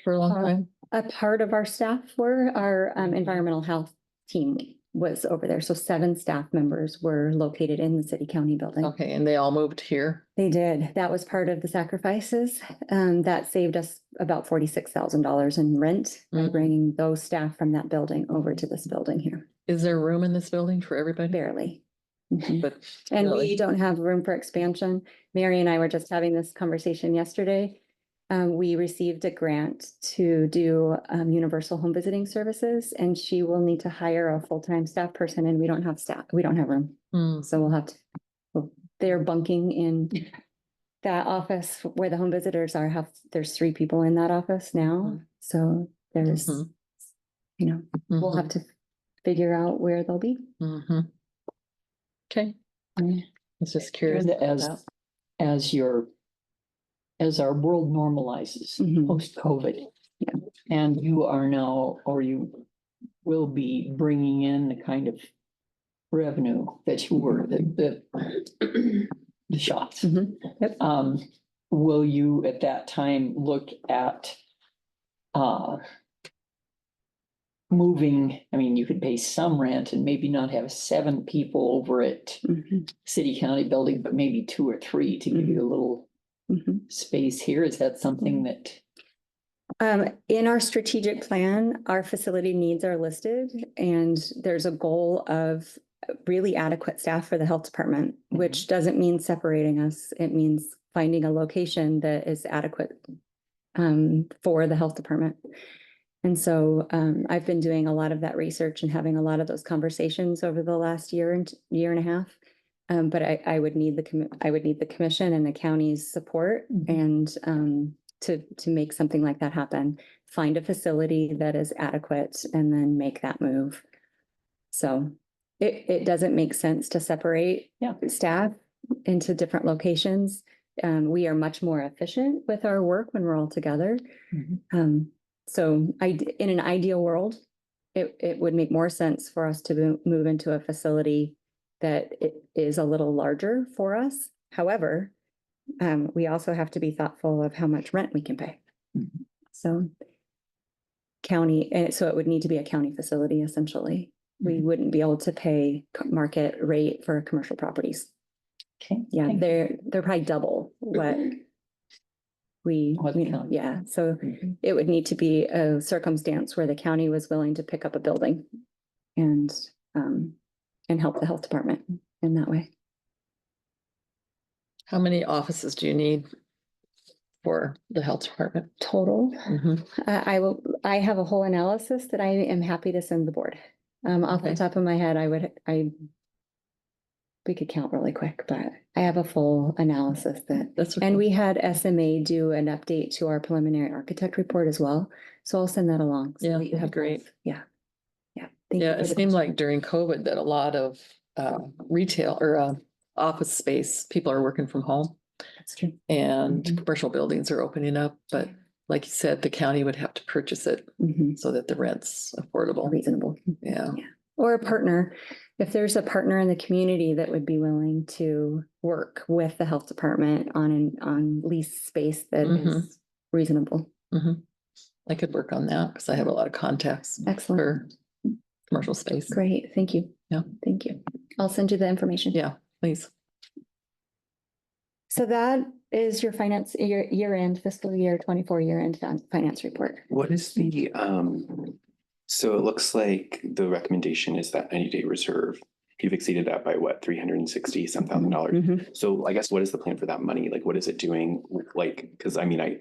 for a long time? A part of our staff were, our environmental health team was over there. So 7 staff members were located in the city county building. Okay, and they all moved here? They did. That was part of the sacrifices. That saved us about $46,000 in rent by bringing those staff from that building over to this building here. Is there room in this building for everybody? Barely. But And really? we don't have room for expansion. Mary and I were just having this conversation yesterday. We received a grant to do universal home visiting services, and she will need to hire a full-time staff person, and we don't have staff. We don't have room. So we'll have to, they're bunking in that office where the home visitors are. There's 3 people in that office now. So there's, we'll have to figure out where they'll be. Okay. I was just curious. As our world normalizes post-COVID. Yeah. And you are now, or you will be bringing in the kind of revenue that you were, the shops. Yep. Will you at that time look at moving, I mean, you could pay some rent and maybe not have 7 people over at city county building, but maybe 2 or 3 to give you a little space here? Is that something that? In our strategic plan, our facility needs are listed, and there's a goal of really adequate staff for the health department, which doesn't mean separating us. It means finding a location that is adequate for the health department. And so I've been doing a lot of that research and having a lot of those conversations over the last year and a half. But I would need the commission and the county's support and to make something like that happen. Find a facility that is adequate and then make that move. So it doesn't make sense to separate staff into different locations. We are much more efficient with our work when we're all together. So in an ideal world, it would make more sense for us to move into a facility that it is a little larger for us. However, we also have to be thoughtful of how much rent we can pay. So so it would need to be a county facility, essentially. We wouldn't be able to pay market rate for commercial properties. Okay. Yeah, they're probably double what so it would need to be a circumstance where the county was willing to pick up a building and help the health department in that way. How many offices do you need for the health department? Total? I have a whole analysis that I am happy to send the board. Off the top of my head, we could count really quick, but I have a full analysis and we had SMA do an update to our preliminary architect report as well. So I'll send that along. So that you have great. both. Yeah. It seemed like during COVID that a lot of retail or office space, people are working from home. That's true. And commercial buildings are opening up, but like you said, the county would have to purchase it so that the rent's affordable. Reasonable. Yeah. Or a partner. If there's a partner in the community that would be willing to work with the health department on lease space that is reasonable. I could work on that because I have a lot of contacts. Excellent. For commercial space. Great. Thank you. Yeah. Thank you. I'll send you the information. Yeah, please. So that is your year-end fiscal year 24 year-end finance report. What is the, so it looks like the recommendation is that 90-day reserve. You've exceeded that by what, 360 some $1,000. So I guess what is the plan for that money? Like, what is it doing? Like, because I mean,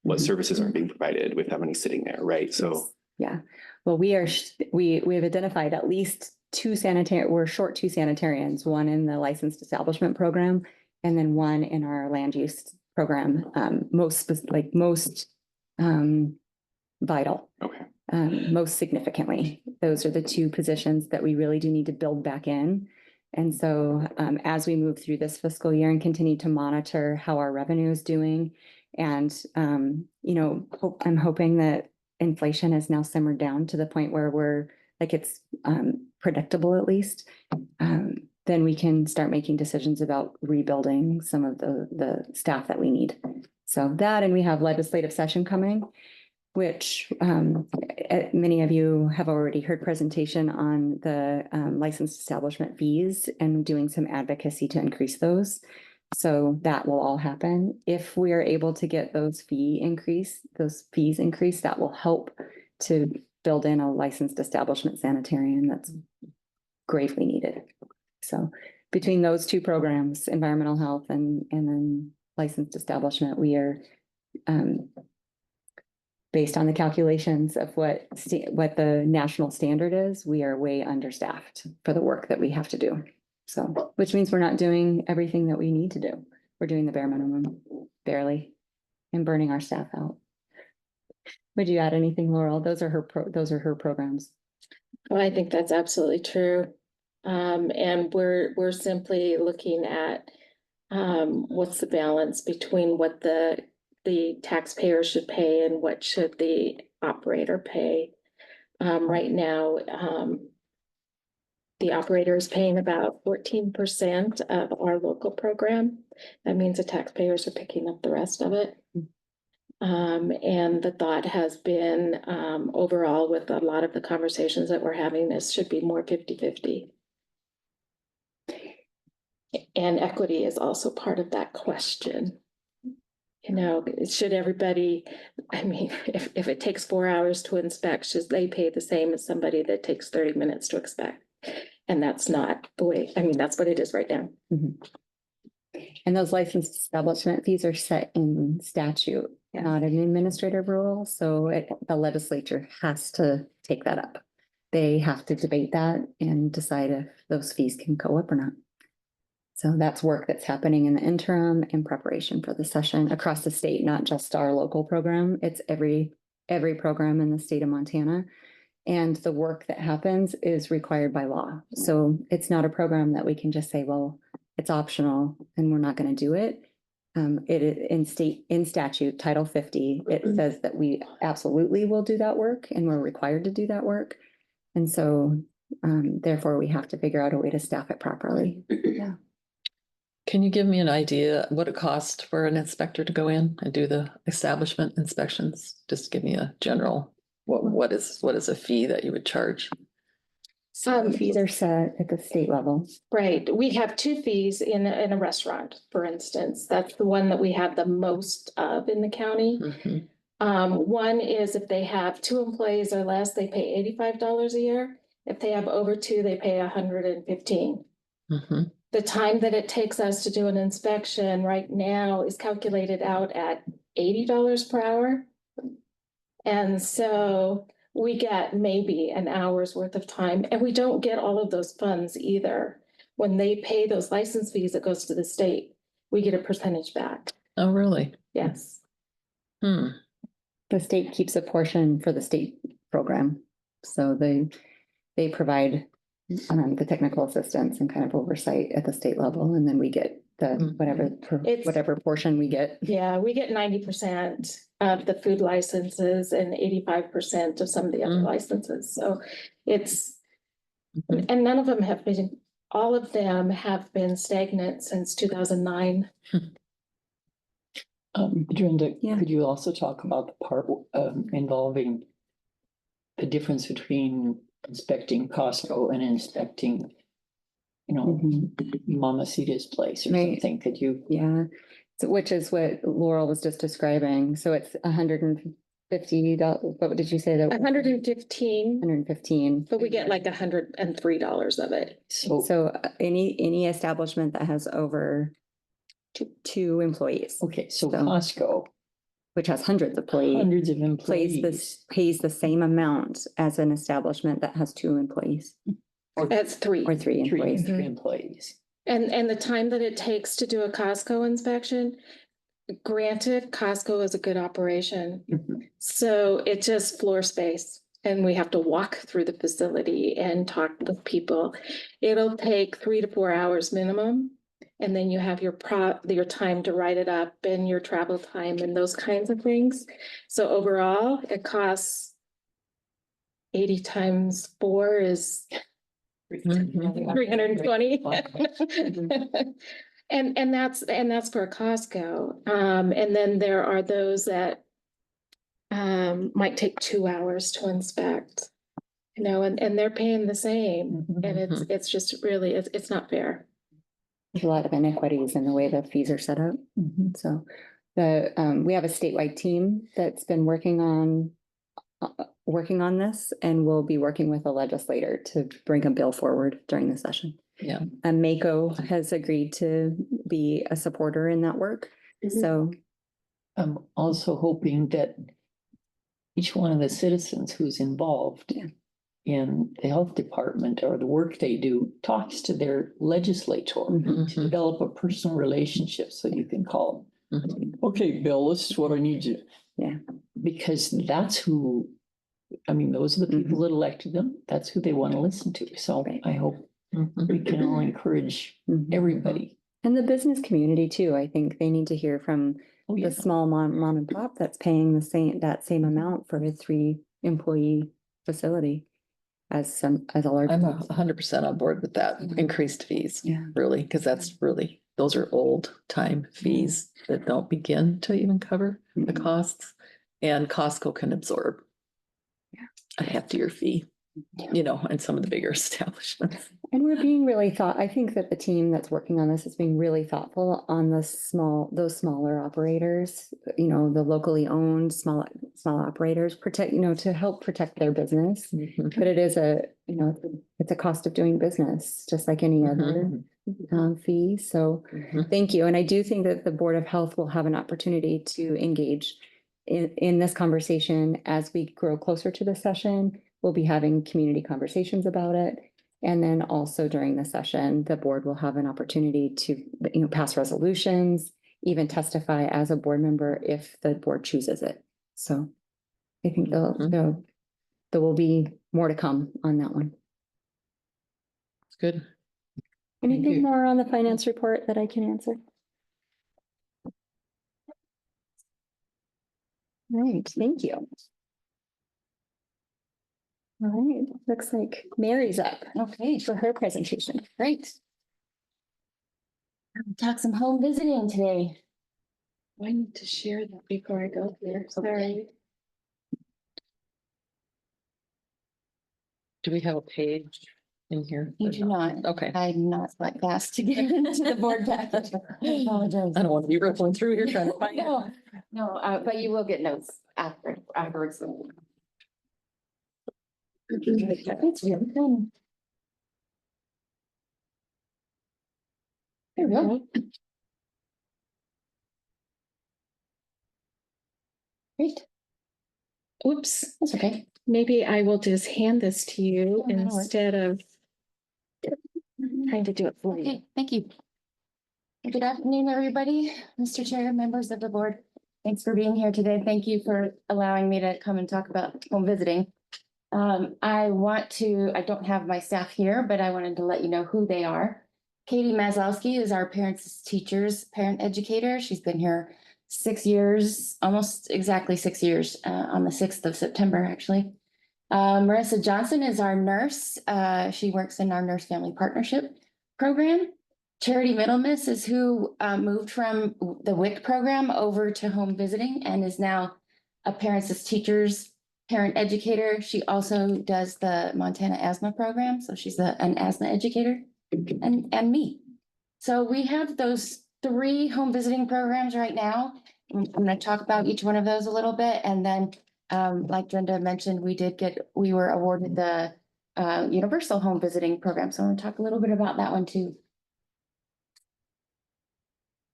what services are being provided with that money sitting there, right? So yeah, well, we've identified at least we're short two sanitarians, one in the licensed establishment program and then one in our land use program, most vital. Okay. Most significantly. Those are the two positions that we really do need to build back in. And so as we move through this fiscal year and continue to monitor how our revenue is doing, and I'm hoping that inflation has now simmered down to the point where we're like it's predictable at least, then we can start making decisions about rebuilding some of the staff that we need. So that, and we have legislative session coming, which many of you have already heard presentation on the licensed establishment fees and doing some advocacy to increase those. So that will all happen. If we are able to get those fees increased, that will help to build in a licensed establishment sanitarian that's gravely needed. So between those two programs, environmental health and then licensed establishment, we are based on the calculations of what the national standard is, we are way understaffed for the work that we have to do. So, which means we're not doing everything that we need to do. We're doing the bare minimum, barely, and burning our staff out. Would you add anything, Laurel? Those are her programs. Well, I think that's absolutely true. And we're simply looking at what's the balance between what the taxpayer should pay and what should the operator pay. Right now, the operator is paying about 14% of our local program. That means the taxpayers are picking up the rest of it. And the thought has been overall with a lot of the conversations that we're having, this should be more 50-50. And equity is also part of that question. You know, should everybody, I mean, if it takes 4 hours to inspect, should they pay the same as somebody that takes 30 minutes to inspect? And that's not the way, I mean, that's what it is right now. Mm-hmm. And those licensed establishment fees are set in statute, not an administrative rule. So the legislature has to take that up. They have to debate that and decide if those fees can go up or not. So that's work that's happening in the interim in preparation for the session across the state, not just our local program. It's every program in the state of Montana. And the work that happens is required by law. So it's not a program that we can just say, well, it's optional and we're not going to do it. In statute, Title 50, it says that we absolutely will do that work and we're required to do that work. And so therefore we have to figure out a way to staff it properly. Yeah. Can you give me an idea what it costs for an inspector to go in and do the establishment inspections? Just give me a general, what is a fee that you would charge? So fees are set at the state level. Right. We have two fees in a restaurant, for instance. That's the one that we have the most of in the county. Mm-hmm. One is if they have 2 employees or less, they pay $85 a year. If they have over 2, they pay $115. Mm-hmm. The time that it takes us to do an inspection right now is calculated out at $80 per hour. And so we get maybe an hour's worth of time, and we don't get all of those funds either. When they pay those license fees, it goes to the state. We get a percentage back. Oh, really? Yes. Hmm. The state keeps a portion for the state program. So they provide the technical assistance and kind of oversight at the state level, and then we get the whatever portion we get. Yeah, we get 90% of the food licenses and 85% of some of the other licenses. So it's, and none of them have been, all of them have been stagnant since 2009. Dorinda, could you also talk about the part involving the difference between inspecting Costco and inspecting, Mama Sita's place or something? Could you? Yeah, so which is what Laurel was just describing. So it's $150. What did you say that? 115. 115. But we get like $103 of it. So any establishment that has over two employees. Okay, so Costco, which has hundreds of employees, pays the same amount as an establishment that has 2 employees. That's three. Or three employees. Three employees. And the time that it takes to do a Costco inspection, granted, Costco is a good operation. So it's just floor space and we have to walk through the facility and talk with people. It'll take 3 to 4 hours minimum. And then you have your time to write it up and your travel time and those kinds of things. So overall, it costs 80 times 4 is 320. And that's for Costco. And then there are those that might take 2 hours to inspect, and they're paying the same. And it's just really, it's not fair. There's a lot of inequities in the way the fees are set up. So we have a statewide team that's been working on this, and we'll be working with a legislator to bring a bill forward during the session. Yeah. And Mako has agreed to be a supporter in that work. So I'm also hoping that each one of the citizens who's involved in the health department or the work they do talks to their legislator to develop a personal relationship, so you can call them. Okay, Bill, this is what I need you. Yeah. Because that's who, those are the people that elected them. That's who they want to listen to. So I hope we can all encourage everybody. And the business community too. I think they need to hear from the small mom and pop that's paying that same amount for a 3 employee facility as a large. I'm 100% on board with that increased fees. Yeah. Really, because that's really, those are old time fees that don't begin to even cover the costs. And Costco can absorb a heftier fee, in some of the bigger establishments. And we're being really I think that the team that's working on this is being really thoughtful on those smaller operators, the locally owned small operators, to help protect their business. But it is it's a cost of doing business, just like any other fee. So thank you. And I do think that the Board of Health will have an opportunity to engage in this conversation as we grow closer to the session. We'll be having community conversations about it. And then also during the session, the board will have an opportunity to, pass resolutions, even testify as a board member if the board chooses it. So I think there will be more to come on that one. Good. Anything more on the finance report that I can answer? Right, thank you. All right, looks like Mary's up. Okay. For her presentation. Great. Talk some home visiting today. I need to share that before I go there. Sorry. Do we have a page in here? You do not. Okay. I'm not that fast to get into the board package. I apologize. I don't want to be rippling through here trying to find it. No, but you will get notes afterwards. It's really fun. There we go. Great. Oops. That's okay. Maybe I will just hand this to you that'll work. instead of trying to do it for you. Okay, thank you. Good afternoon, everybody. Mr. Chair, members of the board. Thanks for being here today. Thank you for allowing me to come and talk about home visiting. I don't have my staff here, but I wanted to let you know who they are. Katie Maslowski is our parents' teachers, parent educator. She's been here 6 years, almost exactly 6 years, on the 6th of September, actually. Marissa Johnson is our nurse. She works in our Nurse Family Partnership program. Charity Middlemiss is who moved from the WIC program over to home visiting and is now a parents' teachers parent educator. She also does the Montana asthma program. So she's an asthma educator and me. So we have those 3 home visiting programs right now. I'm going to talk about each one of those a little bit. And then, like Brenda mentioned, we were awarded the universal home visiting program. So I'm going to talk a little bit about that one too.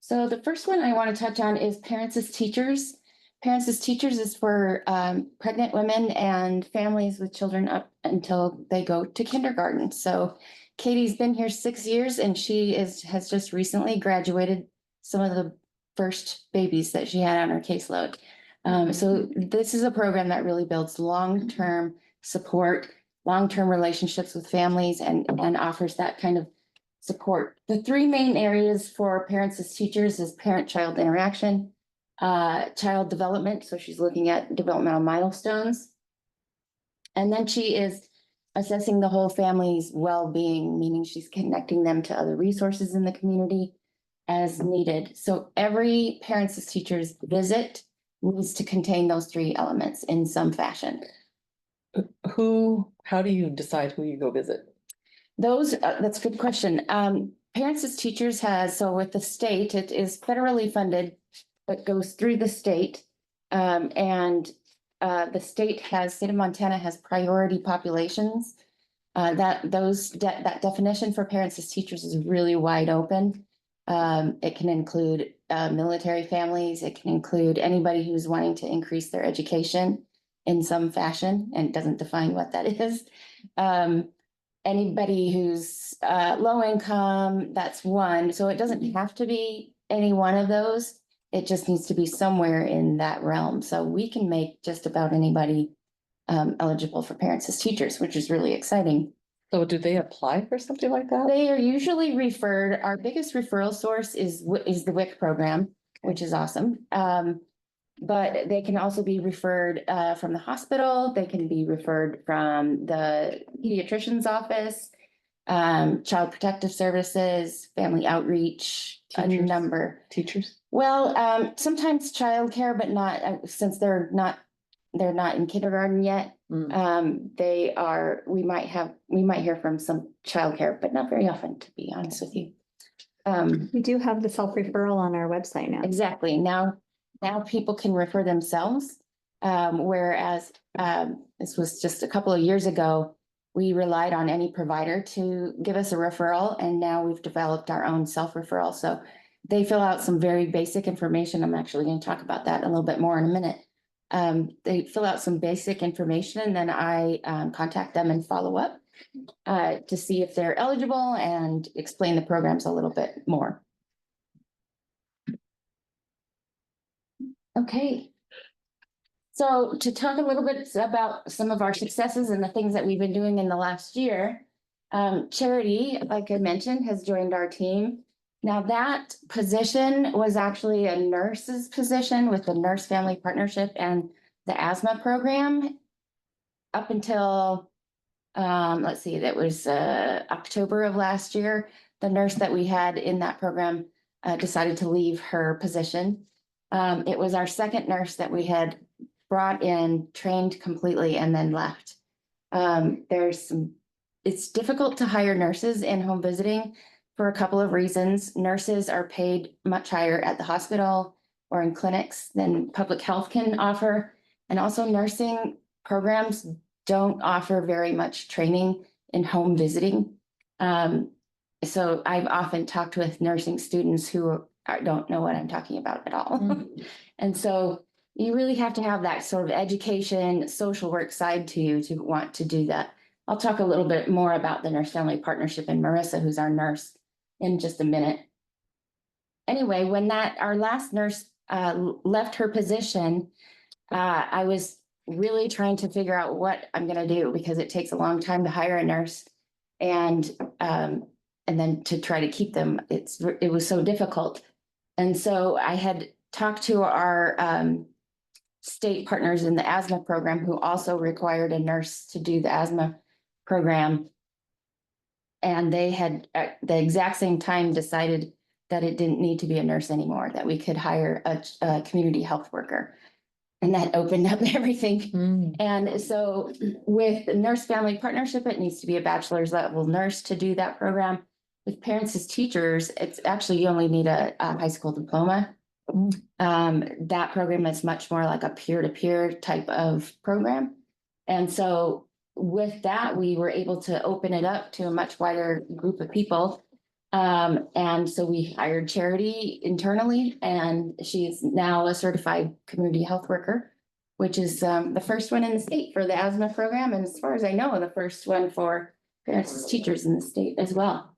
So the first one I want to touch on is parents as teachers. Parents as Teachers is for pregnant women and families with children up until they go to kindergarten. So Katie's been here 6 years and has just recently graduated some of the first babies that she had on her caseload. So this is a program that really builds long-term support, long-term relationships with families and offers that kind of support. The three main areas for Parents as Teachers is parent-child interaction, child development. So she's looking at developmental milestones. And then she is assessing the whole family's well-being, meaning she's connecting them to other resources in the community as needed. So every Parents as Teachers visit needs to contain those three elements in some fashion. How do you decide who you go visit? That's a good question. Parents as Teachers so with the state, it is federally funded, but goes through the state. The state of Montana has priority populations. That definition for Parents as Teachers is really wide open. It can include military families. It can include anybody who's wanting to increase their education in some fashion, and it doesn't define what that is. Anybody who's low income, that's one. So it doesn't have to be any one of those. It just needs to be somewhere in that realm. So we can make just about anybody eligible for Parents as Teachers, which is really exciting. So do they apply for something like that? They are usually referred. Our biggest referral source is the WIC program, which is awesome. But they can also be referred from the hospital. They can be referred from the pediatrician's office, Child Protective Services, Family Outreach, a number. Teachers? Well, sometimes childcare, but not since they're not in kindergarten yet. We might hear from some childcare, but not very often, to be honest with you. We do have the self-referral on our website now. Exactly. Now people can refer themselves. Whereas this was just a couple of years ago, we relied on any provider to give us a referral, and now we've developed our own self-referral. So they fill out some very basic information. I'm actually going to talk about that a little bit more in a minute. They fill out some basic information, and then I contact them and follow up to see if they're eligible and explain the programs a little bit more. Okay. So to talk a little bit about some of our successes and the things that we've been doing in the last year, Charity, like I mentioned, has joined our team. Now that position was actually a nurse's position with the Nurse Family Partnership and the asthma program up until, let's see, that was October of last year. The nurse that we had in that program decided to leave her position. It was our second nurse that we had brought in, trained completely, and then left. It's difficult to hire nurses in home visiting for a couple of reasons. Nurses are paid much higher at the hospital or in clinics than public health can offer. And also nursing programs don't offer very much training in home visiting. So I've often talked with nursing students who don't know what I'm talking about at all. And so you really have to have that sort of education, social work side to you to want to do that. I'll talk a little bit more about the Nurse Family Partnership and Marissa, who's our nurse, in just a minute. Anyway, when our last nurse left her position, I was really trying to figure out what I'm going to do, because it takes a long time to hire a nurse, and then to try to keep them. It was so difficult. And so I had talked to our state partners in the asthma program, who also required a nurse to do the asthma program. And they had at the exact same time decided that it didn't need to be a nurse anymore, that we could hire a community health worker. And that opened up everything. And so with the Nurse Family Partnership, it needs to be a bachelor's level nurse to do that program. With Parents as Teachers, it's actually, you only need a high school diploma. That program is much more like a peer-to-peer type of program. And so with that, we were able to open it up to a much wider group of people. And so we hired Charity internally, and she is now a certified community health worker, which is the first one in the state for the asthma program, and as far as I know, the first one for parents as teachers in the state as well.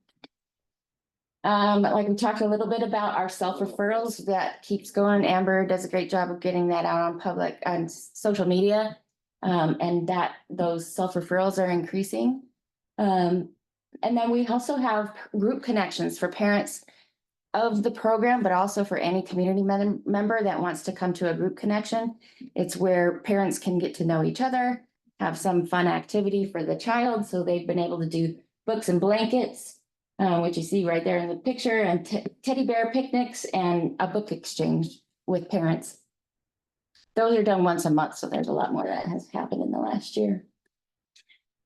Like we talked a little bit about our self-referrals, that keeps going. Amber does a great job of getting that out on public, on social media. And that those self-referrals are increasing. And then we also have group connections for parents of the program, but also for any community member that wants to come to a group connection. It's where parents can get to know each other, have some fun activity for the child. So they've been able to do books and blankets, which you see right there in the picture, and teddy bear picnics and a book exchange with parents. Those are done once a month, so there's a lot more that has happened in the last year.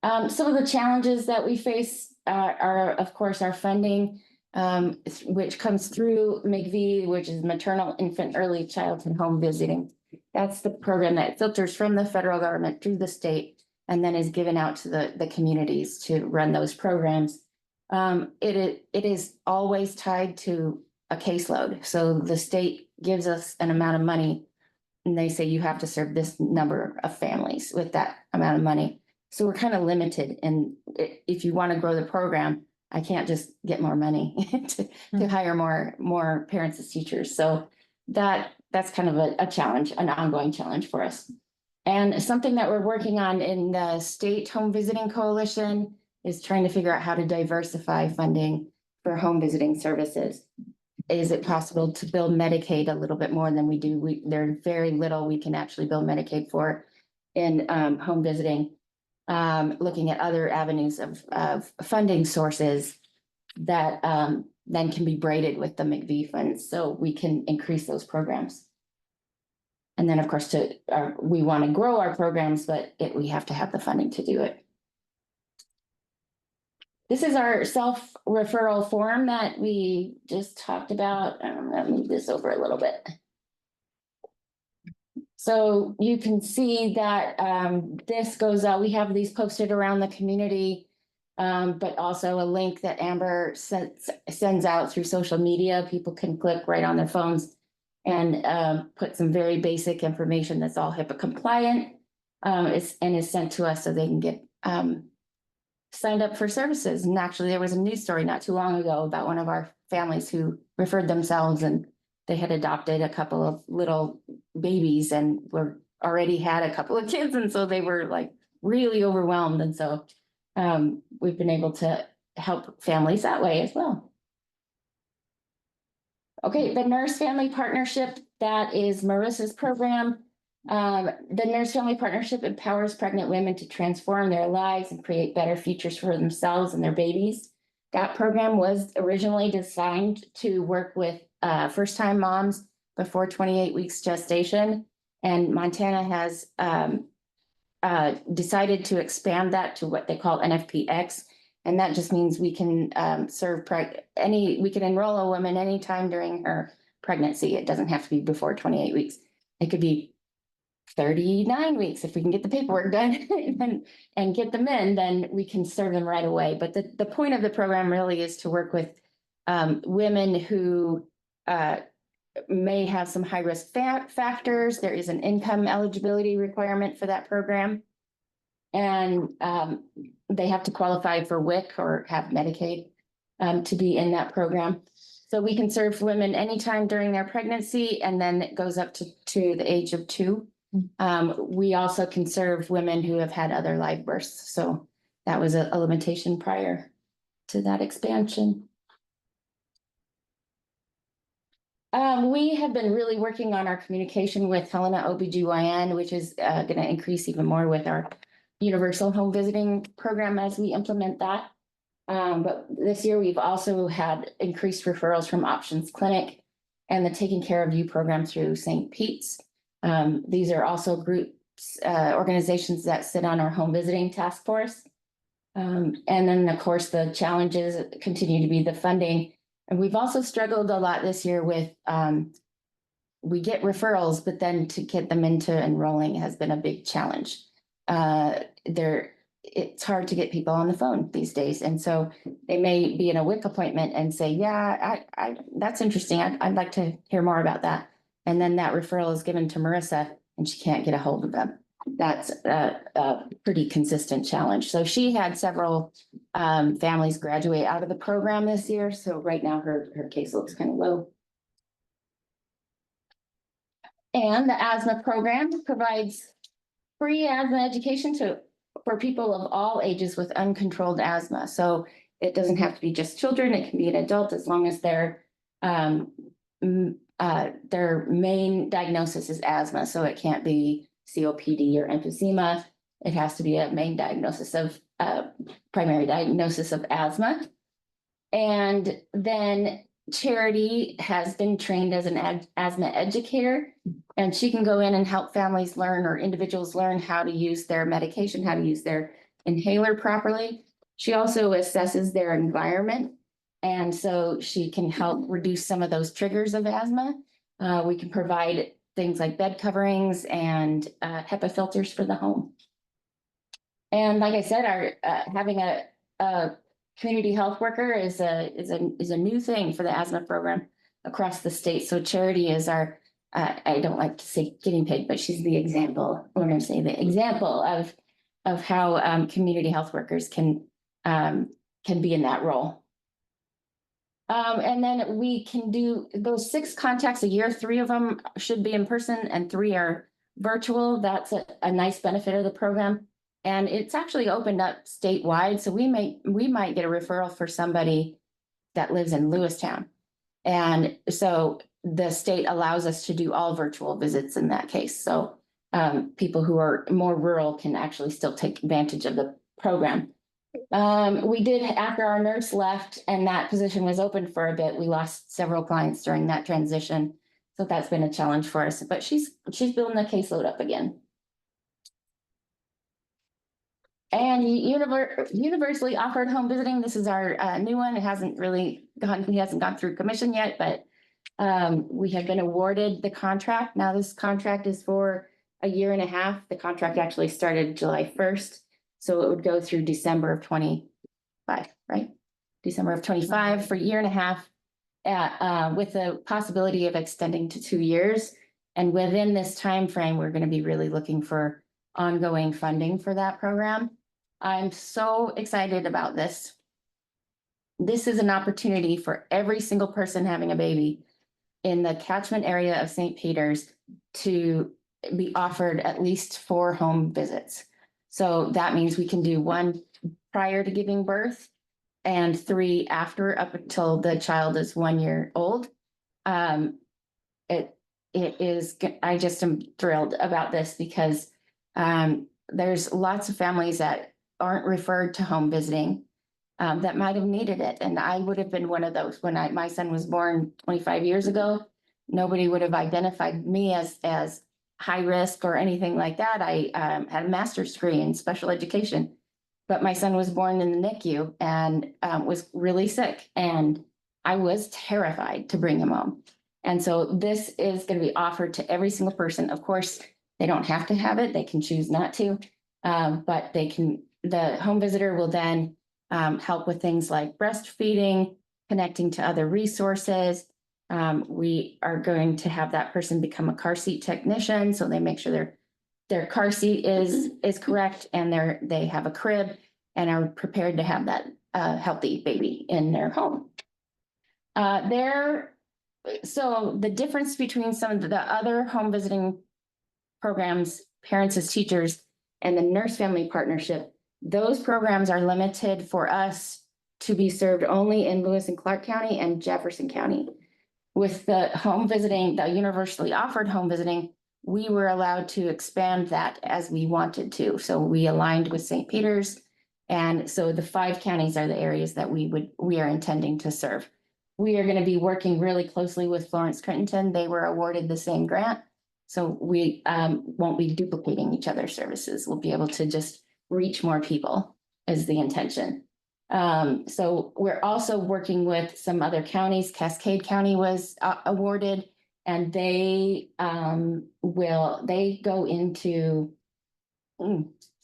Some of the challenges that we face are, of course, our funding, which comes through MCV, which is maternal, infant, early childhood home visiting. That's the program that filters from the federal government through the state and then is given out to the communities to run those programs. It is always tied to a caseload. So the state gives us an amount of money and they say you have to serve this number of families with that amount of money. So we're kind of limited. And if you want to grow the program, I can't just get more money to hire more parents as teachers. So that's kind of a challenge, an ongoing challenge for us. And something that we're working on in the State Home Visiting Coalition is trying to figure out how to diversify funding for home visiting services. Is it possible to build Medicaid a little bit more than we do? There's very little we can actually build Medicaid for in home visiting. Looking at other avenues of funding sources that then can be braided with the MCV funds, so we can increase those programs. And then, of course, we want to grow our programs, but we have to have the funding to do it. This is our self-referral form that we just talked about. I'm going to move this over a little bit. So you can see that this goes out. We have these posted around the community, but also a link that Amber sends out through social media. People can click right on their phones and put some very basic information that's all HIPAA compliant and is sent to us so they can get signed up for services. And actually, there was a news story not too long ago about one of our families who referred themselves, and they had adopted a couple of little babies and already had a couple of kids. And so they were like really overwhelmed. And so we've been able to help families that way as well. Okay, the Nurse Family Partnership, that is Marissa's program. The Nurse Family Partnership empowers pregnant women to transform their lives and create better futures for themselves and their babies. That program was originally designed to work with first-time moms before 28 weeks gestation, and Montana has decided to expand that to what they call NFPX, and that just means we can we can enroll a woman anytime during her pregnancy. It doesn't have to be before 28 weeks. It could be 39 weeks if we can get the paperwork done and get them in, then we can serve them right away. But the point of the program really is to work with women who may have some high-risk factors. There is an income eligibility requirement for that program. And they have to qualify for WIC or have Medicaid to be in that program. So we can serve women anytime during their pregnancy, and then it goes up to the age of 2. We also can serve women who have had other live births. So that was a limitation prior to that expansion. We have been really working on our communication with Helena OBGYN, which is going to increase even more with our universal home visiting program as we implement that. But this year we've also had increased referrals from Options Clinic and the Taking Care of You program through St. Pete's. These are also groups, organizations that sit on our home visiting task force. And then, of course, the challenges continue to be the funding. And we've also struggled a lot this year with, we get referrals, but then to get them into enrolling has been a big challenge. There it's hard to get people on the phone these days. And so they may be in a WIC appointment and say, yeah, that's interesting. I'd like to hear more about that. And then that referral is given to Marissa and she can't get a hold of them. That's a pretty consistent challenge. So she had several families graduate out of the program this year. So right now her case looks kind of low. And the asthma program provides free asthma education for people of all ages with uncontrolled asthma. So it doesn't have to be just children, it can be an adult as long as their main diagnosis is asthma. So it can't be COPD or emphysema. It has to be a main diagnosis of primary diagnosis of asthma. And then Charity has been trained as an asthma educator, and she can go in and help families learn or individuals learn how to use their medication, how to use their inhaler properly. She also assesses their environment, and so she can help reduce some of those triggers of asthma. We can provide things like bed coverings and HEPA filters for the home. And like I said, our having a community health worker is a new thing for the asthma program across the state. So Charity is our, I don't like to say guinea pig, but she's the example. We're going to say the example of how community health workers can be in that role. And then we can do those 6 contacts a year. 3 of them should be in person and 3 are virtual. That's a nice benefit of the program. And it's actually opened up statewide. So we might get a referral for somebody that lives in Lewistown. And so the state allows us to do all virtual visits in that case. So people who are more rural can actually still take advantage of the program. We did, after our nurse left and that position was open for a bit, we lost several clients during that transition. So that's been a challenge for us, but she's building the caseload up again. And universally offered home visiting. This is our new one. It hasn't gone through commission yet, but we have been awarded the contract. Now this contract is for a year and a half. The contract actually started July 1st. So it would go through December of 25, right? December of 25 for a year and a half, with the possibility of extending to 2 years. And within this time frame, we're going to be really looking for ongoing funding for that program. I'm so excited about this. This is an opportunity for every single person having a baby in the catchment area of St. Peter's to be offered at least 4 home visits. So that means we can do 1 prior to giving birth and 3 after, up until the child is 1 year old. It is, I just am thrilled about this because there's lots of families that aren't referred to home visiting that might have needed it. And I would have been one of those when my son was born 25 years ago. Nobody would have identified me as high risk or anything like that. I had a master's degree in special education, but my son was born in the NICU and was really sick. And I was terrified to bring him home. And so this is going to be offered to every single person. Of course, they don't have to have it. They can choose not to, but the home visitor will then help with things like breastfeeding, connecting to other resources. We are going to have that person become a car seat technician. So they make sure their car seat is correct and they have a crib and are prepared to have that healthy baby in their home. So the difference between some of the other home visiting programs, Parents as Teachers, and the Nurse Family Partnership, those programs are limited for us to be served only in Lewis and Clark County and Jefferson County. With the home visiting, the universally offered home visiting, we were allowed to expand that as we wanted to. So we aligned with St. Peter's. And so the 5 counties are the areas that we are intending to serve. We are going to be working really closely with Florence Crittenton. They were awarded the same grant. So we won't be duplicating each other's services. We'll be able to just reach more people is the intention. So we're also working with some other counties. Cascade County was awarded, and they go into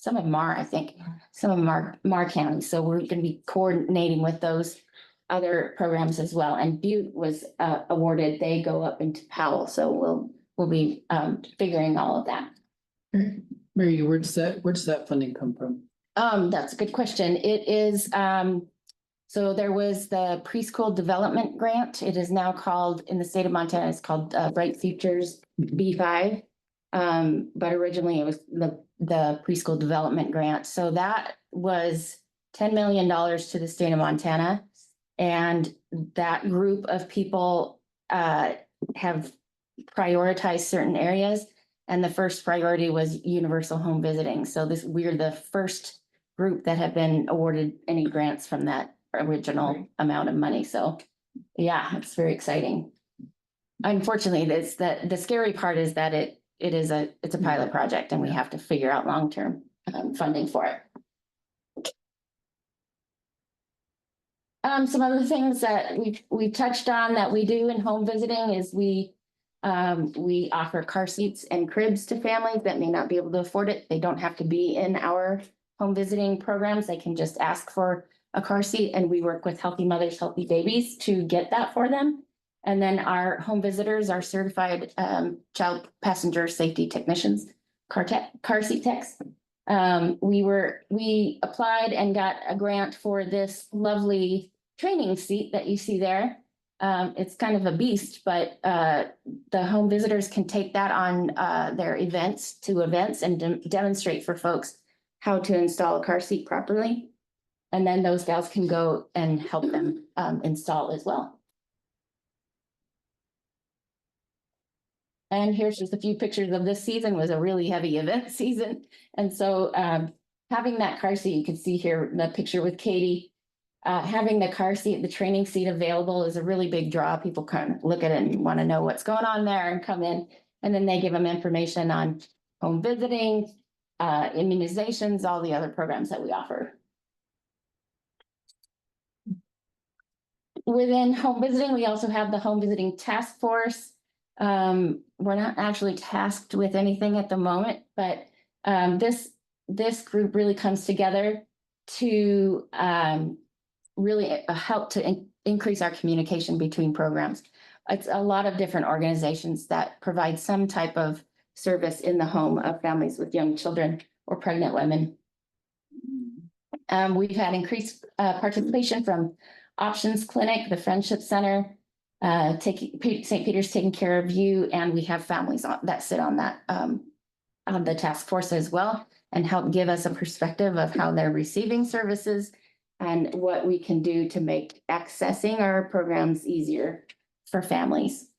some of them are, I think, some of them are Mar County. So we're gonna be coordinating with those other programs as well. And Butte was awarded, they go up into Powell, so we'll be figuring all of that. Mary, where does that funding come from? That's a good question. It is, so there was the preschool development grant. It is now called, in the state of Montana, it's called Bright Futures B5. But originally it was the preschool development grant. So that was $10 million to the state of Montana. And that group of people have prioritized certain areas. And the first priority was universal home visiting. So we're the first group that have been awarded any grants from that original amount of money. So yeah, it's very exciting. Unfortunately, the scary part is that it's a pilot project and we have to figure out long-term funding for it. Some other things that we've touched on that we do in home visiting is we offer car seats and cribs to families that may not be able to afford it. They don't have to be in our home visiting programs. They can just ask for a car seat, and we work with Healthy Mothers, Healthy Babies to get that for them. And then our home visitors are certified child passenger safety technicians, car seat techs. We applied and got a grant for this lovely training seat that you see there. It's kind of a beast, but the home visitors can take that on their events and demonstrate for folks how to install a car seat properly. And then those gals can go and help them install as well. And here's just a few pictures of this season. Was a really heavy event season. And so having that car seat, you can see here the picture with Katie, having the car seat, the training seat available is a really big draw. People kind of look at it and want to know what's going on there and come in. And then they give them information on home visiting, immunizations, all the other programs that we offer. Within home visiting, we also have the home visiting task force. We're not actually tasked with anything at the moment, but this group really comes together to really help to increase our communication between programs. It's a lot of different organizations that provide some type of service in the home of families with young children or pregnant women. We've had increased participation from Options Clinic, the Friendship Center, St. Peter's Taking Care of You, and we have families that sit on that on the task force as well and help give us a perspective of how they're receiving services and what we can do to make accessing our programs easier for families.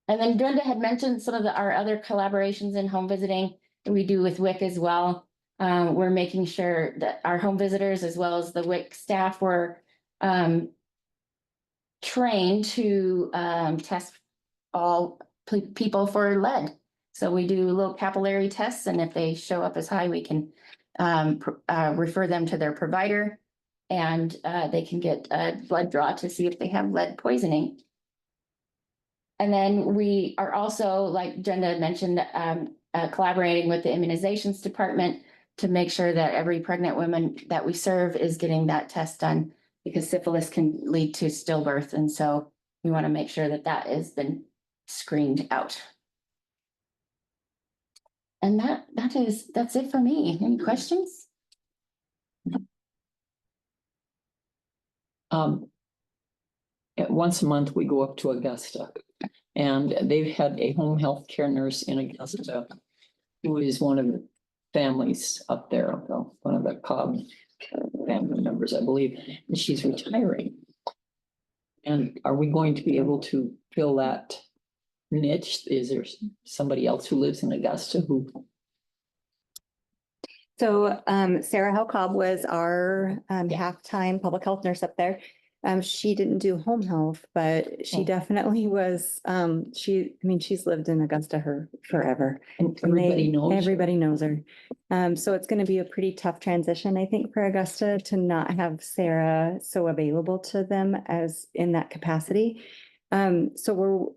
And then Brenda had mentioned some of our other collaborations in home visiting that we do with WIC as well. We're making sure that our home visitors as well as the WIC staff were trained to test all people for lead. So we do little capillary tests, and if they show up as high, we can refer them to their provider, and they can get a blood draw to see if they have lead poisoning. And then we are also, like Brenda had mentioned, collaborating with the immunizations department to make sure that every pregnant woman that we serve is getting that test done, because syphilis can lead to stillbirth. And so we want to make sure that that has been screened out. And that's it for me. Any questions? Once a month, we go up to Augusta, and they've had a home health care nurse in Augusta who is one of the families up there, one of the Cobb family members, I believe, and she's retiring. And are we going to be able to fill that niche? Is there somebody else who lives in Augusta who? So Sarah Hell Cobb was our half-time public health nurse up there. She didn't do home health, but she definitely was, she's lived in Augusta forever. And everybody knows her. So it's going to be a pretty tough transition, I think, for Augusta to not have Sarah so available to them as in that capacity. So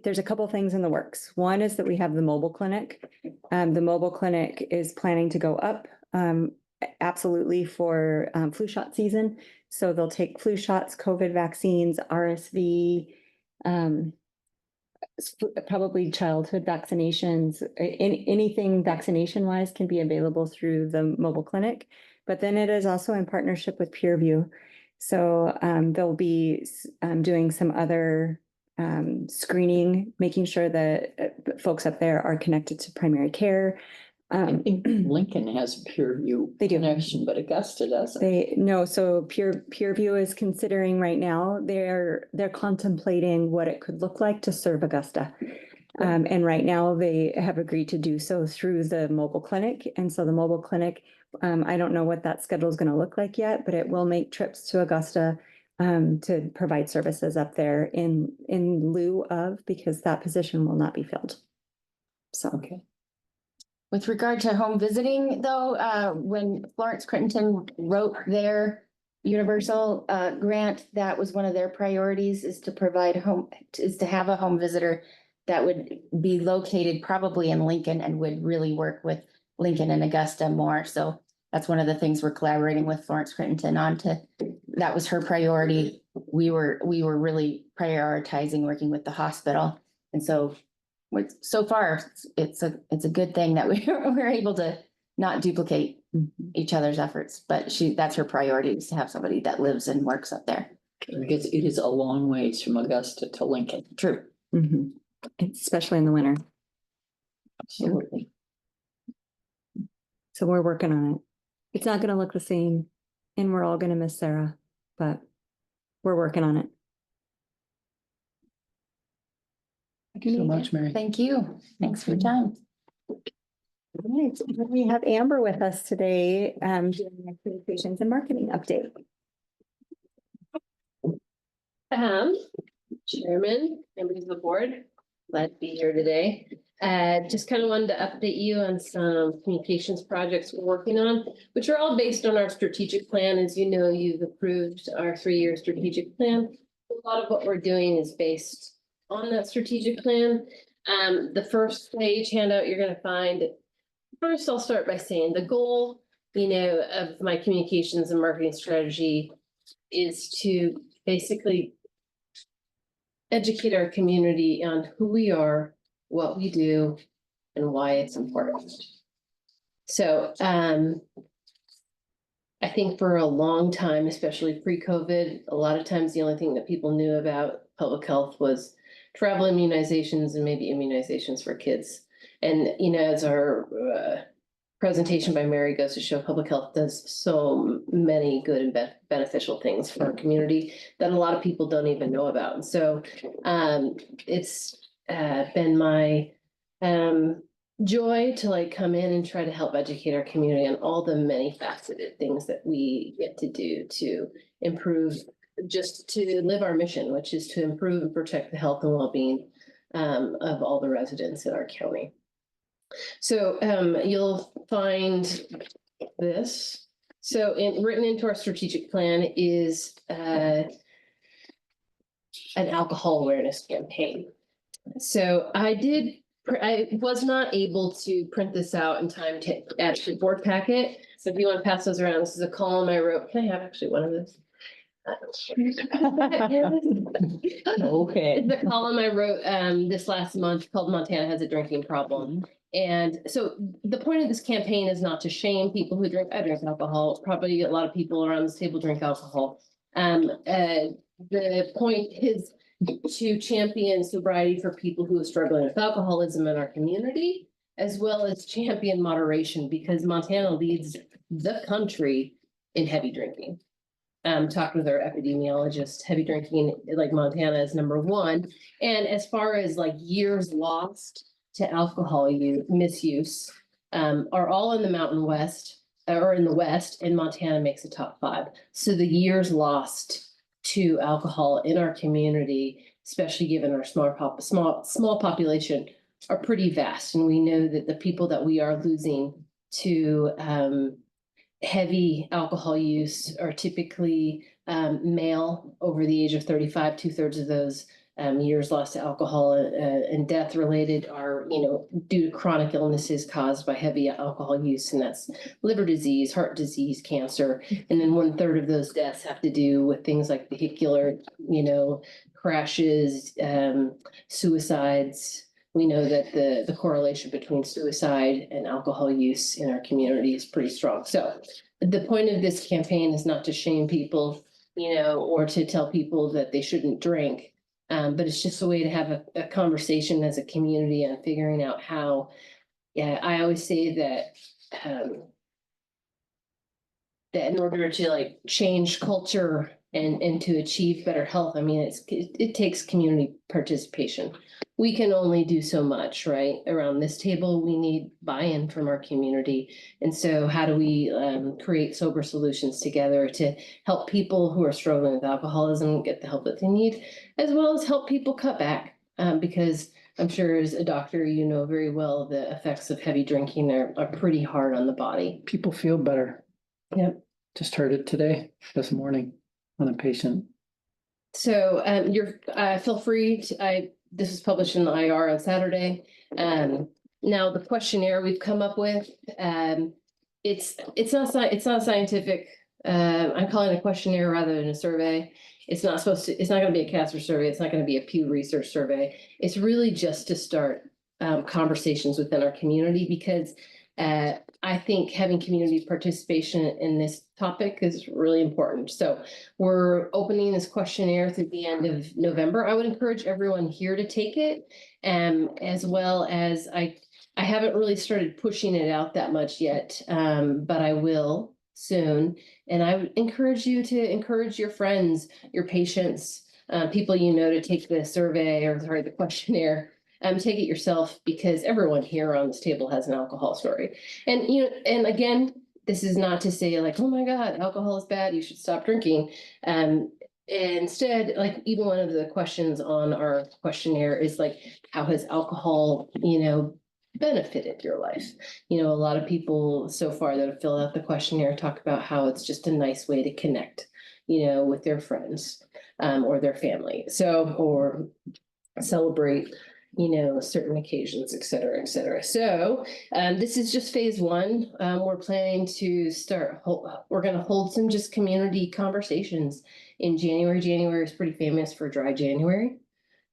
there's a couple things in the works. One is that we have the mobile clinic. The mobile clinic is planning to go up, absolutely for, flu shot season. So they'll take flu shots, COVID vaccines, RSV, probably childhood vaccinations, anything vaccination wise can be available through the mobile clinic. But then it is also in partnership with PeerView. So they'll be doing some other screening, making sure that folks up there are connected to primary care. I think Lincoln has PeerView connection, but Augusta doesn't. So PeerView is considering right now, they're contemplating what it could look like to serve Augusta. And right now they have agreed to do so through the mobile clinic. And so the mobile clinic, I don't know what that schedule is going to look like yet, but it will make trips to Augusta to provide services up there in lieu of, because that position will not be filled. So. Okay. With regard to home visiting, though, when Florence Crittenton wrote their universal grant, that was one of their priorities, is to have a home visitor that would be located probably in Lincoln and would really work with Lincoln and Augusta more. So that's one of the things we're collaborating with Florence Crittenton on that was her priority. We were really prioritizing working with the hospital. And so far, it's a good thing that we're able to not duplicate each other's efforts, but that's her priority, is to have somebody that lives and works up there. Because it is a long ways from Augusta to Lincoln. True. Mm-hmm. Especially in the winter. Absolutely. So we're working on it. It's not going to look the same, and we're all going to miss Sarah, but we're working on it. Thank you so much, Mary. Thank you. Thanks for your time. All right, we have Amber with us today, doing the communications and marketing update. Chairman, members of the board, glad to be here today. Just kind of wanted to update you on some communications projects we're working on, which are all based on our strategic plan. As you know, you've approved our 3-year strategic plan. A lot of what we're doing is based on that strategic plan. The first page handout you're going to find, first I'll start by saying the goal, of my communications and marketing strategy is to basically educate our community on who we are, what we do, and why it's important. So I think for a long time, especially pre-COVID, a lot of times the only thing that people knew about public health was travel immunizations and maybe immunizations for kids. And, as our presentation by Mary goes to show, public health does so many good and beneficial things for our community that a lot of people don't even know about. And so it's been my joy to come in and try to help educate our community on all the many faceted things that we get to do to improve, just to live our mission, which is to improve and protect the health and well-being of all the residents in our county. So you'll find this. So written into our strategic plan is an alcohol awareness campaign. So I was not able to print this out in time to add to the board packet. So if you want to pass those around, this is a column I wrote. Can I have actually one of those? Okay. It's the column I wrote this last month called Montana Has a Drinking Problem. And so the point of this campaign is not to shame people who drink. I drink alcohol. Probably a lot of people around this table drink alcohol. The point is to champion sobriety for people who are struggling with alcoholism in our community, as well as champion moderation, because Montana leads the country in heavy drinking. Talked with our epidemiologist, heavy drinking, like Montana is #1. And as far as years lost to alcohol misuse, are all in the Mountain West or in the West, and Montana makes the top 5. So the years lost to alcohol in our community, especially given our small population, are pretty vast. And we know that the people that we are losing to heavy alcohol use are typically male over the age of 35. 2/3 of those years lost to alcohol and death related are, due to chronic illnesses caused by heavy alcohol use, and that's liver disease, heart disease, cancer. And then 1/3 of those deaths have to do with things like vehicular, crashes, suicides. We know that the correlation between suicide and alcohol use in our community is pretty strong. So the point of this campaign is not to shame people, or to tell people that they shouldn't drink. But it's just a way to have a conversation as a community and figuring out how, I always say that, that in order to like change culture and to achieve better health, I mean, it takes community participation. We can only do so much, right? Around this table, we need buy-in from our community. And so how do we create sober solutions together to help people who are struggling with alcoholism get the help that they need, as well as help people cut back? Because I'm sure as a doctor, you know very well the effects of heavy drinking are pretty hard on the body. People feel better. Yep. Just heard it this morning on a patient. So feel free to, this was published in the IR on Saturday. Now the questionnaire we've come up with, it's not scientific. I'm calling it a questionnaire rather than a survey. It's not going to be a Casper survey. It's not going to be a Pew Research survey. It's really just to start conversations within our community, because I think having community participation in this topic is really important. So we're opening this questionnaire through the end of November. I would encourage everyone here to take it, as well as I haven't really started pushing it out that much yet, but I will soon. And I would encourage you to encourage your friends, your patients, people to take the survey the questionnaire. Take it yourself, because everyone here on this table has an alcohol story. And, and again, this is not to say like, oh my God, alcohol is bad, you should stop drinking. Instead, like even one of the questions on our questionnaire is like, how has alcohol, benefited your life? A lot of people so far that have filled out the questionnaire talk about how it's just a nice way to connect, with their friends, or their family. So, or celebrate certain occasions, et cetera, et cetera. So this is just phase one. We're planning to we're going to hold some just community conversations in January. January is pretty famous for dry January.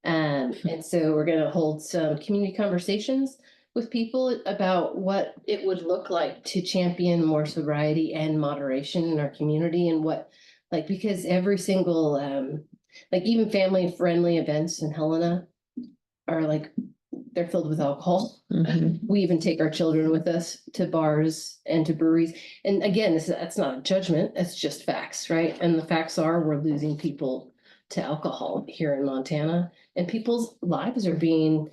And so we're going to hold some community conversations with people about what it would look like to champion more sobriety and moderation in our community, and because every single, even family friendly events in Helena are they're filled with alcohol. Mhm. We even take our children with us to bars and to breweries. And again, that's not a judgment, that's just facts, right? And the facts are we're losing people to alcohol here in Montana, and people's lives are being,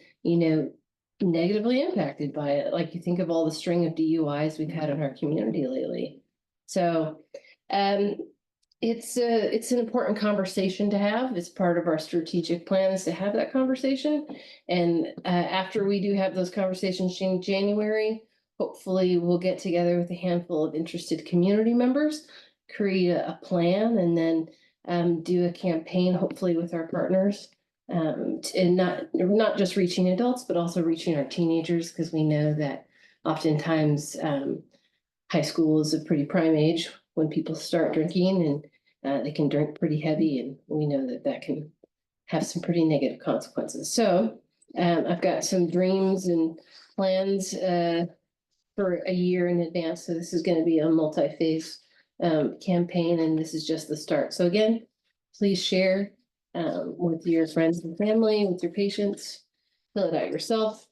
negatively impacted by it. Like you think of all the string of DUIs we've had in our community lately. So, it's an important conversation to have. It's part of our strategic plan is to have that conversation. And after we do have those conversations in January, hopefully we'll get together with a handful of interested community members, create a plan, and then do a campaign, hopefully with our partners, and not just reaching adults, but also reaching our teenagers, because we know that oftentimes high school is a pretty prime age when people start drinking, and they can drink pretty heavy, and we know that can have some pretty negative consequences. So I've got some dreams and plans for a year in advance. So this is going to be a multi-phase campaign, and this is just the start. So again, please share with your friends and family, with your patients, fill it out yourself.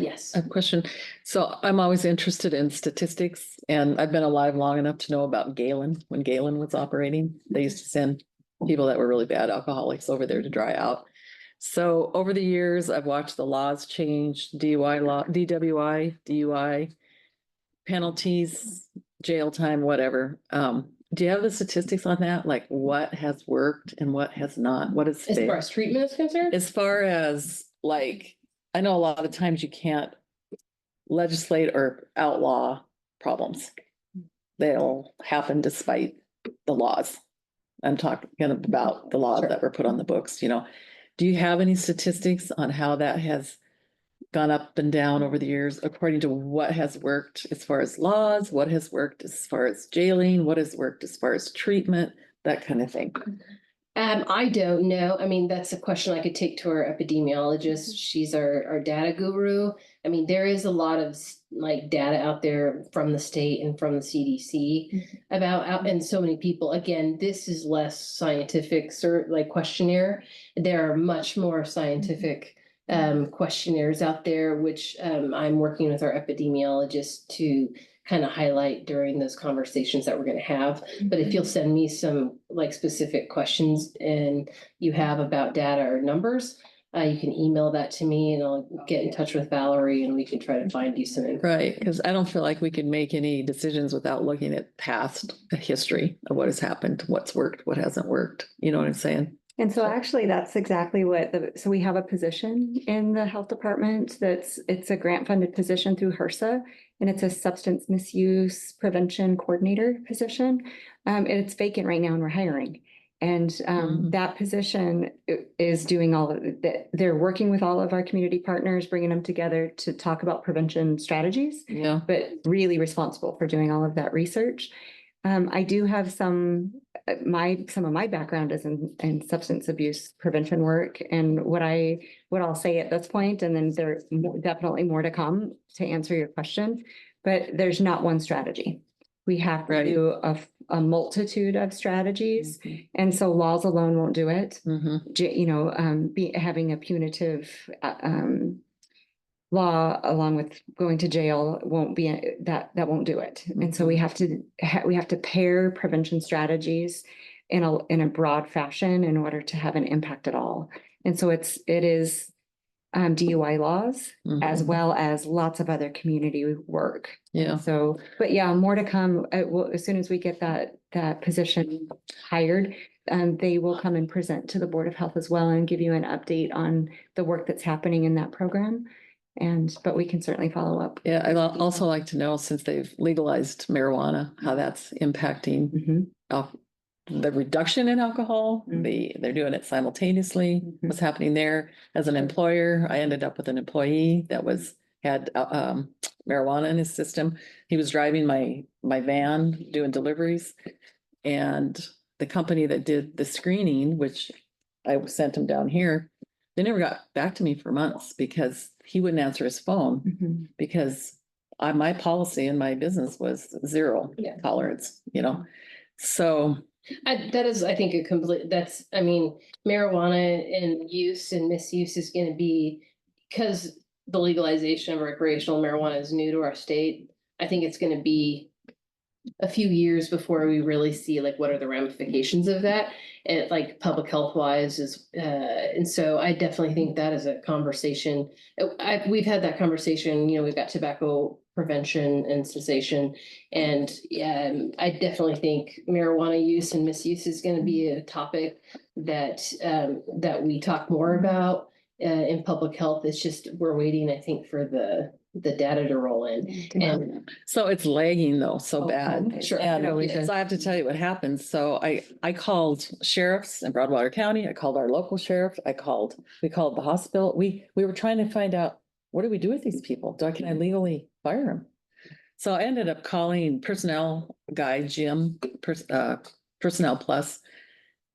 Yes. I have a question. So I'm always interested in statistics, and I've been alive long enough to know about Galen. When Galen was operating, they used to send people that were really bad alcoholics over there to dry out. So over the years, I've watched the laws change, DUI law, DWI, DUI, penalties, jail time, whatever. Do you have the statistics on that? Like what has worked and what has not? What is As far as treatment is concerned? As far as I know a lot of times you can't legislate or outlaw problems. They'll happen despite the laws. I'm talking about the laws that were put on the books, Do you have any statistics on how that has gone up and down over the years according to what has worked as far as laws, what has worked as far as jailing, what has worked as far as treatment, that kind of thing? I don't know. I mean, that's a question I could take to our epidemiologist. She's our data guru. I mean, there is a lot of like data out there from the state and from the CDC and so many people. Again, this is less scientific like questionnaire. There are much more scientific questionnaires out there, which I'm working with our epidemiologist to kind of highlight during those conversations that we're going to have. But if you'll send me some like specific questions and you have about data or numbers, you can email that to me and I'll get in touch with Valerie and we can try to find you some info. Right, because I don't feel like we can make any decisions without looking at past history of what has happened, what's worked, what hasn't worked. You know what I'm saying? And so actually, that's exactly what so we have a position in the health department it's a grant funded position through HRSA, and it's a substance misuse prevention coordinator position. It's vacant right now and we're hiring. And that position is doing all of that. They're working with all of our community partners, bringing them together to talk about prevention strategies, but really responsible for doing all of that research. I do have some of my background is in substance abuse prevention work, and what I'll say at this point, and then there's definitely more to come to answer your question, but there's not one strategy. We have to do a multitude of strategies, and so laws alone won't do it. Having a punitive law along with going to jail won't be that won't do it. And so we have to pair prevention strategies in a broad fashion in order to have an impact at all. And so it is DUI laws as well as lots of other community work. Yeah. So, but yeah, more to come. As soon as we get that position hired, they will come and present to the Board of Health as well and give you an update on the work that's happening in that program. But we can certainly follow up. Yeah, I'd also like to know, since they've legalized marijuana, how that's impacting the reduction in alcohol. They're doing it simultaneously. What's happening there? As an employer, I ended up with an employee that had marijuana in his system. He was driving my van doing deliveries, and the company that did the screening, which I sent him down here, they never got back to me for months because he wouldn't answer his phone because my policy in my business was zero tolerance, So that is, I think, marijuana and use and misuse is going to be, because the legalization of recreational marijuana is new to our state. I think it's going to be a few years before we really see like what are the ramifications of that, and like public health wise and so I definitely think that is a conversation. We've had that conversation. We've got tobacco prevention and cessation, and I definitely think marijuana use and misuse is going to be a topic that we talk more about in public health. It's just we're waiting, I think, for the data to roll in. And so it's lagging though, so bad. Sure. And so I have to tell you what happened. So I called sheriffs in Broadwater County. I called our local sheriff. We called the hospital. We were trying to find out, what do we do with these people? Can I legally fire them? So I ended up calling personnel guy, Jim, Personnel Plus.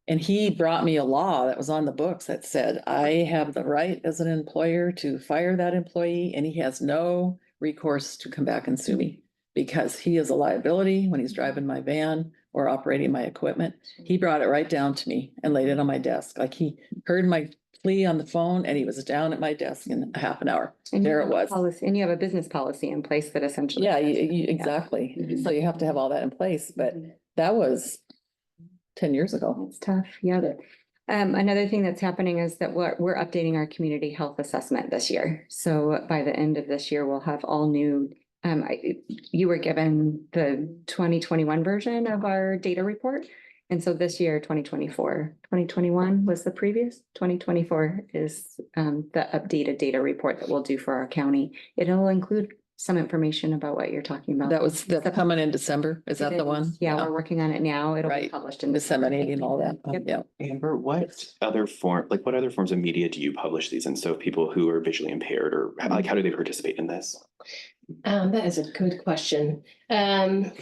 And he brought me a law that was on the books that said, I have the right as an employer to fire that employee, and he has no recourse to come back and sue me because he is a liability when he's driving my van or operating my equipment. He brought it right down to me and laid it on my desk. Like, he heard my plea on the phone and he was down at my desk in a half an hour. And there it was. And you have a business policy in place that essentially. Yeah, exactly. So you have to have all that in place, but that was 10 years ago. It's tough. Yeah. Another thing that's happening is that we're updating our community health assessment this year. So by the end of this year, we'll have all new, you were given the 2021 version of our data report. And so this year, 2021 was the previous. 2024 is the updated data report that we'll do for our county. It'll include some information about what you're talking about. That's coming in December. Is that It the one? is. Yeah, we're working on it now. It'll be Right. published in December. Disseminating all that. Yep. Yeah. Amber, what other forms of media do you publish these in? So people who are visually impaired or like, how do they participate in this? That is a good question. This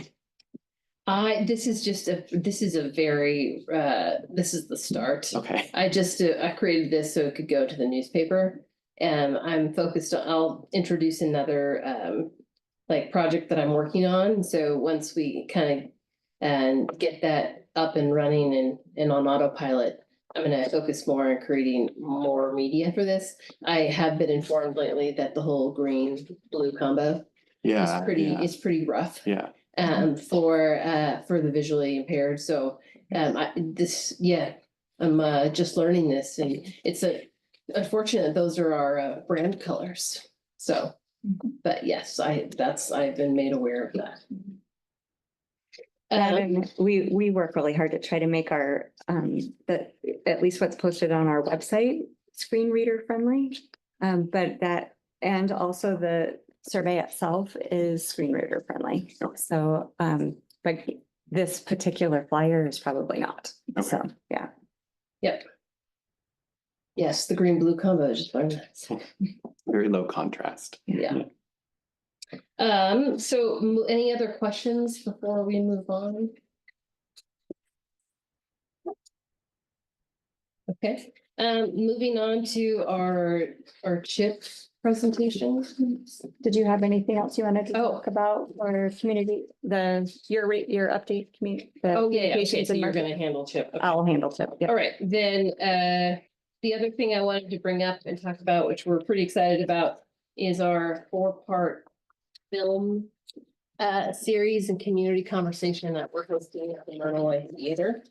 is the start. Okay. I created this so it could go to the newspaper. I'm focused on, I'll introduce another, like project that I'm working on. So once we kind of, get that up and running and on autopilot, I'm gonna focus more on creating more media for this. I have been informed lately that the whole green blue combo Yeah. is pretty rough. Yeah. For the visually impaired. So I'm just learning this, and it's unfortunate those are our brand colors. So, but yes, I've been made aware of that. And we work really hard to try to make our, at least what's posted on our website, screen reader friendly. And also the survey itself is screen reader friendly. So, but this particular flyer is probably not. So, yeah. Yep. Yes, the green blue combo is just learned that. Very low contrast. Yeah. So any other questions before we move on? Okay, moving on to our CHIP presentation. Did you have anything else you wanted to talk about or community, your update community? Oh, yeah, okay, so you're gonna handle CHIP. Okay. I'll handle CHIP. All right, then, the other thing I wanted to bring up and talk about, which we're pretty excited about, is our 4-part film series and community conversation that we're hosting at the Runaway Theater.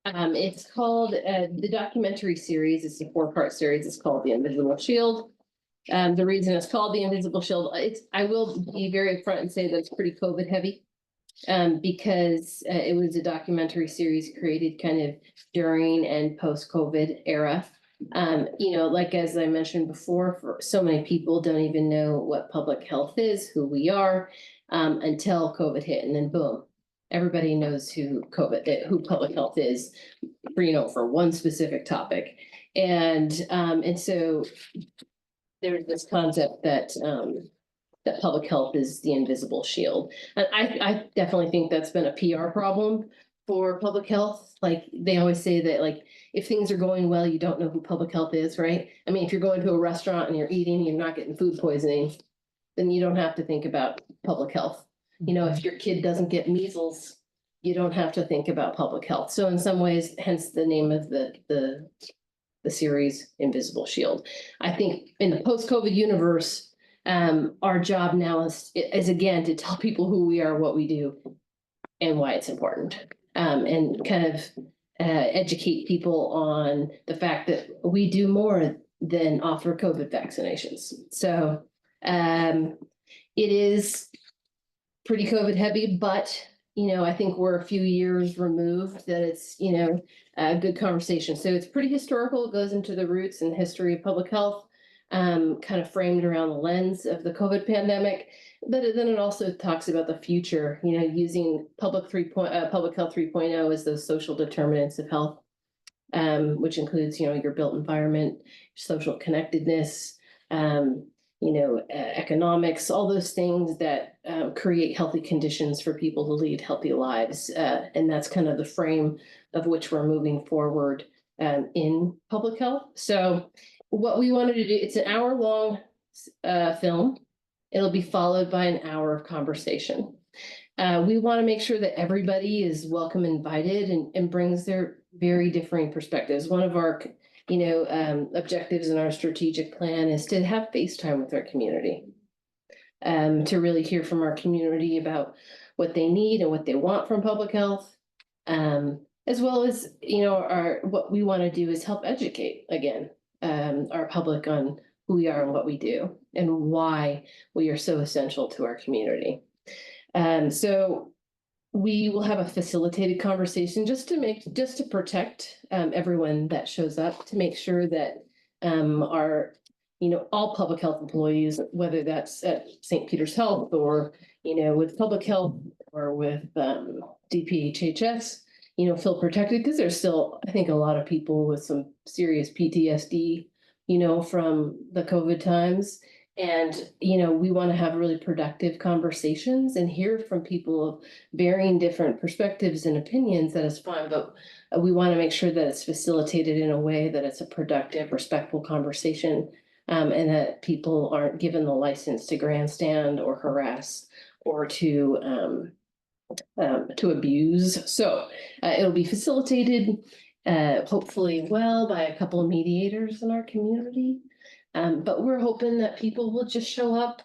It's called, the documentary series, it's a 4-part series, it's called The Invisible Shield. The reason it's called The Invisible Shield, I will be very upfront and say that it's pretty COVID heavy. Because it was a documentary series created kind of during and post-COVID era. Like as I mentioned before, for so many people don't even know what public health is, who we are, until COVID hit, and then boom, everybody knows who public health is, for one specific topic. And so there's this concept that public health is the invisible shield. And I definitely think that's been a PR problem for public health. Like they always say that, like, if things are going well, you don't know who public health is, right? I mean, if you're going to a restaurant and you're eating, you're not getting food poisoning, then you don't have to think about public health. If your kid doesn't get measles, you don't have to think about public health. So in some ways, hence the name of the series, Invisible Shield. I think in the post-COVID universe, our job now is again to tell people who we are, what we do, and why it's important, and kind of educate people on the fact that we do more than offer COVID vaccinations. So it is pretty COVID heavy, but I think we're a few years removed that it's a good conversation. So it's pretty historical. It goes into the roots and history of public health. Kind of framed around the lens of the COVID pandemic, but then it also talks about the future, using public health 3.0 as those social determinants of health, which includes, your built environment, social connectedness, economics, all those things that create healthy conditions for people to lead healthy lives. And that's kind of the frame of which we're moving forward in public health. So what we wanted to do, it's an hour-long film. It'll be followed by an hour of conversation. We want to make sure that everybody is welcome, invited, and brings their very differing perspectives. One of our, objectives in our strategic plan is to have FaceTime with our community, to really hear from our community about what they need and what they want from public health, as well as, what we want to do is help educate again. Our public on who we are and what we do and why we are so essential to our community. So we will have a facilitated conversation just to protect everyone that shows up, to make sure that our all public health employees, whether that's at St. Peter's Health or, with public health or with DPHHS, feel protected because there's still, I think, a lot of people with some serious PTSD, from the COVID times. And, we want to have really productive conversations and hear from people of varying different perspectives and opinions. That is fine, but we want to make sure that it's facilitated in a way that it's a productive, respectful conversation, and that people aren't given the license to grandstand or harass or to abuse. So it'll be facilitated, hopefully well by a couple of mediators in our community. But we're hoping that people will just show up,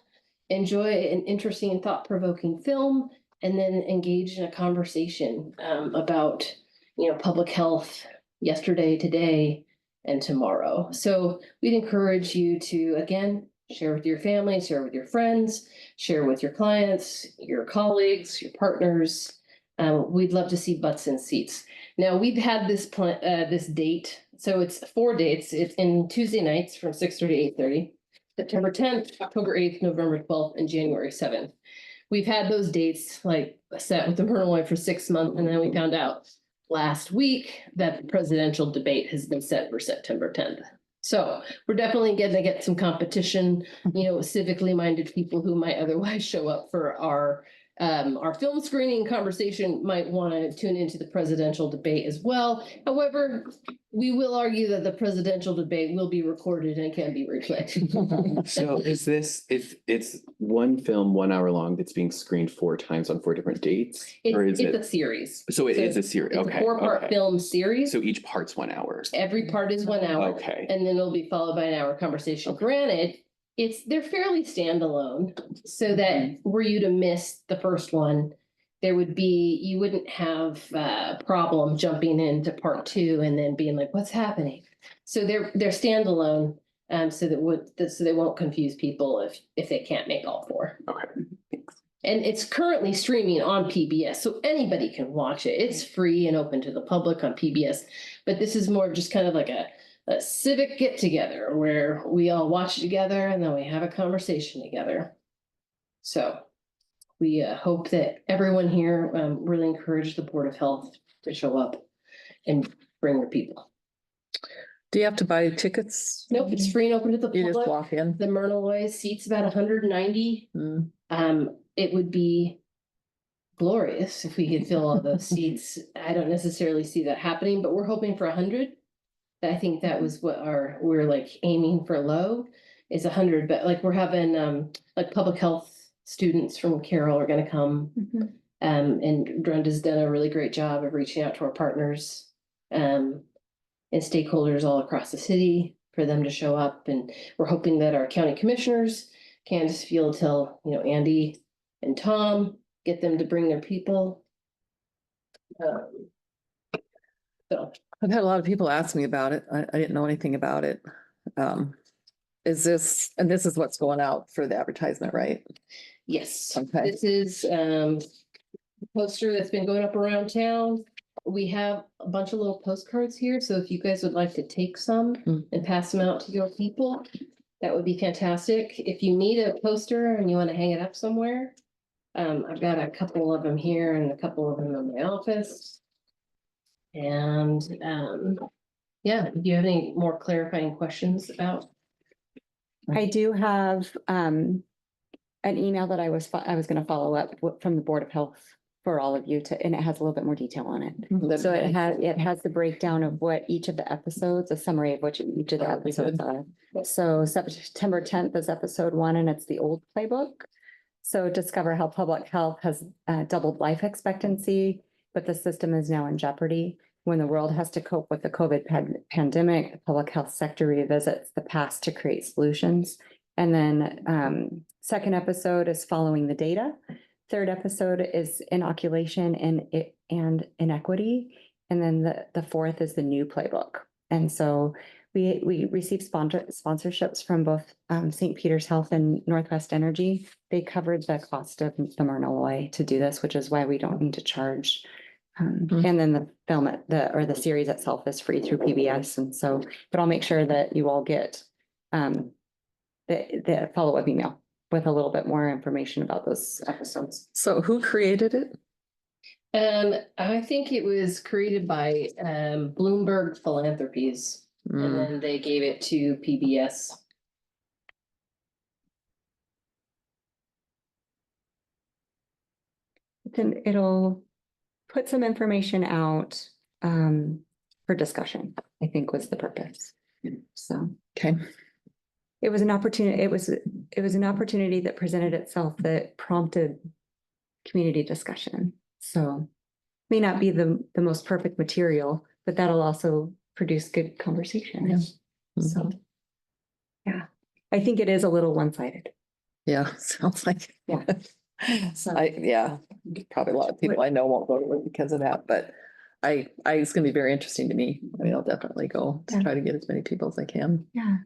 enjoy an interesting and thought-provoking film, and then engage in a conversation about, public health yesterday, today, and tomorrow. So we'd encourage you to, again, share with your family, share with your friends, share with your clients, your colleagues, your partners. We'd love to see butts in seats. Now, we've had this this date, so it's 4 dates. It's in Tuesday nights from 6:30 to 8:30, September 10th, October 8th, November 12th, and January 7th. We've had those dates set with the Myrtle Loy for 6 months, and then we found out last week that the presidential debate has been set for September 10th. So we're definitely going to get some competition, civically minded people who might otherwise show up for our film screening conversation might want to tune into the presidential debate as well. However, we will argue that the presidential debate will be recorded and can be replayed. So it's one film, 1 hour long that's being screened 4 times on 4 different dates? Or is It's it? a series. So it is a series, It's a okay. 4-part okay. film series. So each part's 1 hour. Every part is 1 hour. Okay. And then it'll be followed by an hour conversation. Granted, they're fairly standalone, so that were you to miss the first one, you wouldn't have a problem jumping into part 2 and then being like, what's happening? So they're standalone, so they won't confuse people if they can't make all 4. Okay, thanks. And it's currently streaming on PBS, so anybody can watch it. It's free and open to the public on PBS, but this is more just kind of like a civic get together where we all watch together and then we have a conversation together. So we hope that everyone here really encourage the Board of Health to show up and bring their people. Do you have to buy tickets? Nope, it's free and open to the public. You just walk in? The Myrtle Loy seats about 190. It would be glorious if we could fill all those seats. I don't necessarily see that happening, but we're hoping for 100. I think that was what we're aiming for low is 100, but we're having public health students from Carroll are going to come. And Brenda's done a really great job of reaching out to our partners and stakeholders all across the city for them to show up. And we're hoping that our county commissioners, Candace Field Hill, Andy and Tom, get them to bring their people. So I've had a lot of people ask me about it. I didn't know anything about it. This is what's going out for the advertisement, right? yes, Okay. this is a poster that's been going up around town. We have a bunch of little postcards here, so if you guys would like to take some and pass them out to your people, that would be fantastic. If you need a poster and you want to hang it up somewhere, I've got a couple of them here and a couple of them in my office. And yeah, do you have any more clarifying questions about? I do have an email that I was going to follow up from the Board of Health for all of you and it has a little bit more detail on it. So it has the breakdown of what each of the episodes, a summary of what each of the episodes are. So September 10th is episode 1 and it's the old playbook. So discover how public health has doubled life expectancy, but the system is now in jeopardy. When the world has to cope with the COVID pandemic, the public health sector revisits the past to create solutions. And then second episode is following the data. Third episode is inoculation and inequity. And then the fourth is the new playbook. And so we received sponsorships from both St. Peter's Health and Northwest Energy. They covered the cost of the Myrtle Loy to do this, which is why we don't need to charge. And then the film the series itself is free through PBS. And so, but I'll make sure that you all get the follow-up email with a little bit more information about those episodes. So who created it? I think it was created by Bloomberg Philanthropies, and Mm, then they gave it to PBS. Then it'll put some information out for discussion, I think was the purpose. So okay, it was an opportunity, it was an opportunity that presented itself that prompted community discussion. So may not be the most perfect material, but that'll also produce good conversation. So, yeah, I think it is a little one-sided. yeah, sounds like. Yeah. So Yeah, probably a lot of people I know won't go to it because of that, but it's gonna be very interesting to me. I mean, I'll definitely go to Yeah. try to get as many people as I can. yeah.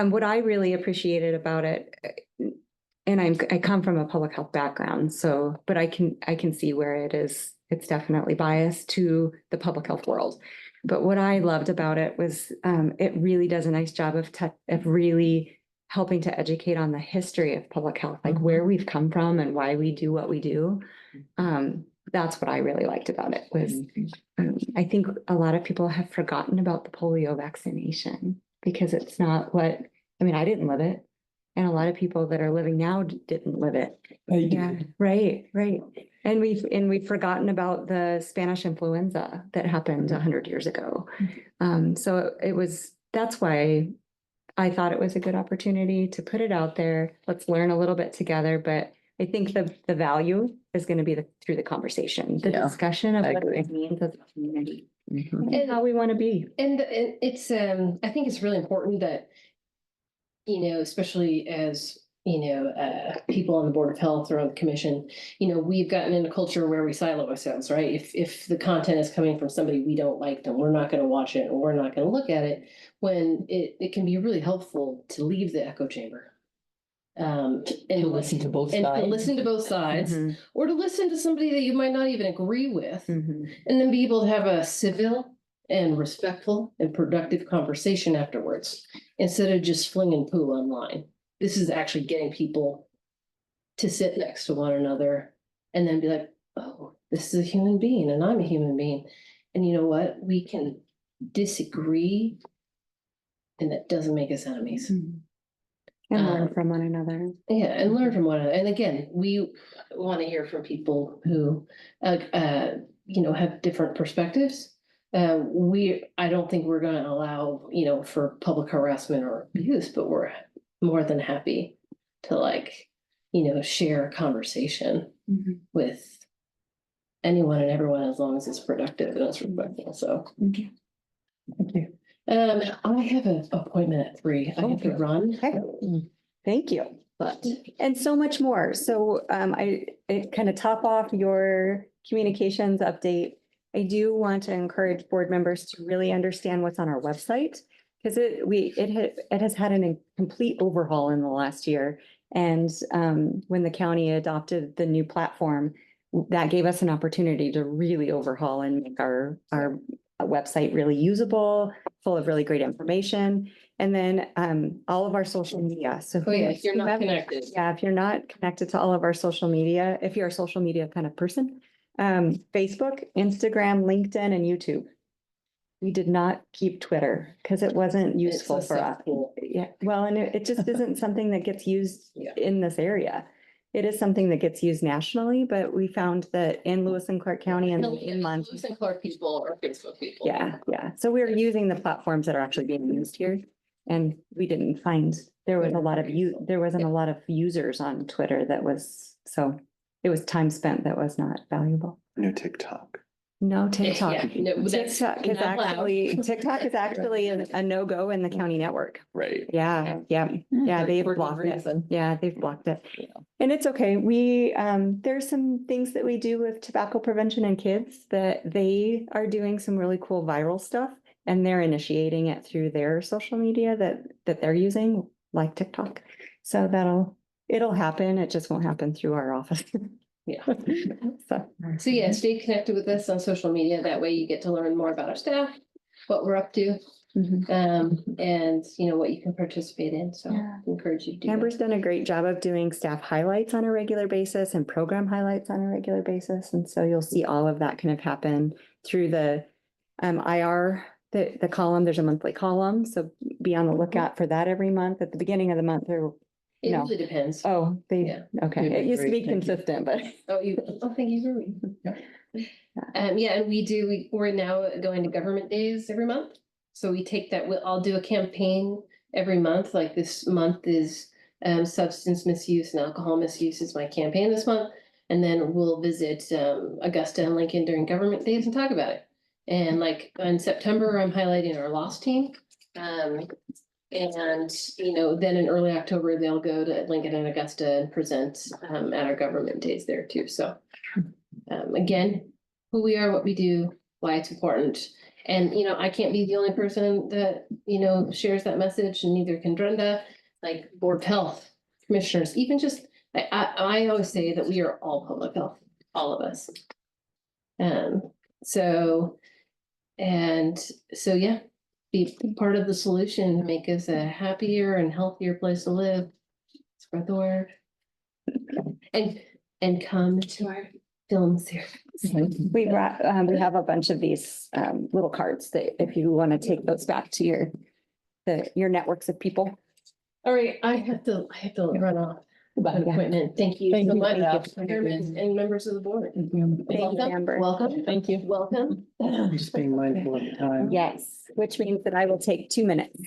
What I really appreciated about it, and I come from a public health background, so, but I can see where it is, it's definitely biased to the public health world. But what I loved about it was, it really does a nice job of really helping to educate on the history of public health, like where we've come from and why we do what we do. That's what I really liked about it was, I think a lot of people have forgotten about the polio vaccination because it's not what, I mean, I didn't live it. And a lot of people that are living now didn't live it. Yeah, right. And we've forgotten about the Spanish influenza that happened 100 years ago. So that's why I thought it was a good opportunity to put it out there. Let's learn a little bit together, but I think the value is going to be through the conversation, the discussion of what it means as a community. And how we want to be. And it's, I think it's really important that, especially as, people on the Board of Health or on the commission, we've gotten in a culture where we silo ourselves, right? If the content is coming from somebody we don't like, then we're not going to watch it or we're not going to look at it, when it can be really helpful to leave the echo chamber. And To listen to both and sides. to listen to both sides, or to listen to somebody that you might not even agree with, Mm-hmm. and then be able to have a civil and respectful and productive conversation afterwards, instead of just flinging poo online. This is actually getting people to sit next to one another and then be like, oh, this is a human being and I'm a human being. And you know what? We can disagree, and that doesn't make us enemies. And learn from one another. Yeah, and learn from one another. And again, we want to hear from people who, have different perspectives. I don't think we're going to allow, for public harassment or abuse, but we're more than happy to share a conversation with anyone and everyone, as long as it's productive and it's respectful. So. Thank you. I have an appointment at 3. I have to run. Thank you. And so much more. So I kind of top off your communications update. I do want to encourage board members to really understand what's on our website, because it has had a complete overhaul in the last year. And when the county adopted the new platform, that gave us an opportunity to really overhaul and make our website really usable, full of really great information. And then all of our social media. So if you're not connected. Yeah, if you're not connected to all of our social media, if you're a social media kind of person, Facebook, Instagram, LinkedIn, and YouTube. We did not keep Twitter because it wasn't useful for us. Yeah, well, and it just isn't something that gets used in this area. It is something that gets used nationally, but we found that in Lewis and Clark County and in Muncie. Lewis and Clark people or Facebook people. Yeah. So we're using the platforms that are actually being used here. And we didn't find, there wasn't a lot of users on Twitter so it was time spent that was not valuable. No TikTok. No TikTok. Yeah, no, that's TikTok is not allowed. actually a no-go in the county network. Right. Yeah, they've blocked it. Yeah, they've blocked it. Yeah. And it's okay. There's some things that we do with tobacco prevention in kids that they are doing some really cool viral stuff, and they're initiating it through their social media that they're using, like TikTok. So it'll happen. It just won't happen through our office. Yeah. So yeah, stay connected with us on social media. That way you get to learn more about our staff, what we're up to. And you know, what you can participate in. So Yeah. encourage you to do that. Amber's done a great job of doing staff highlights on a regular basis and program highlights on a regular basis. And so you'll see all of that kind of happen through the IR, the column. There's a monthly column, so be on the lookout for that every month. At the beginning of the month, or It no. really depends. Oh, they, Yeah. okay. You've been It used to be great, thank you. consistent, but Thank you for reading. Yeah, and we're now going to government days every month. So we take that, I'll do a campaign every month, like this month is substance misuse and alcohol misuse is my campaign this month. And then we'll visit Augusta and Lincoln during government days and talk about it. And like in September, I'm highlighting our loss team. And you know, then in early October, they'll go to Lincoln and Augusta and present at our government days there too. So again, who we are, what we do, why it's important. And, you know, I can't be the only person that, you know, shares that message, and neither can Brenda, like Board of Health, commissioners, even just, I always say that we are all public health, all of us. So yeah, be part of the solution, make us a happier and healthier place to live. Spread the word. And come to our film series. we have a bunch of these little cards that if you want to take those back to your networks of people. All right, I have to run off about Yeah. equipment. Thank you Thank so you. much, Thank you. and members of the board. Thank you, Welcome, Amber. welcome, Thank you. welcome. Just being mindful of the time. Yes, which means that I will take 2 minutes.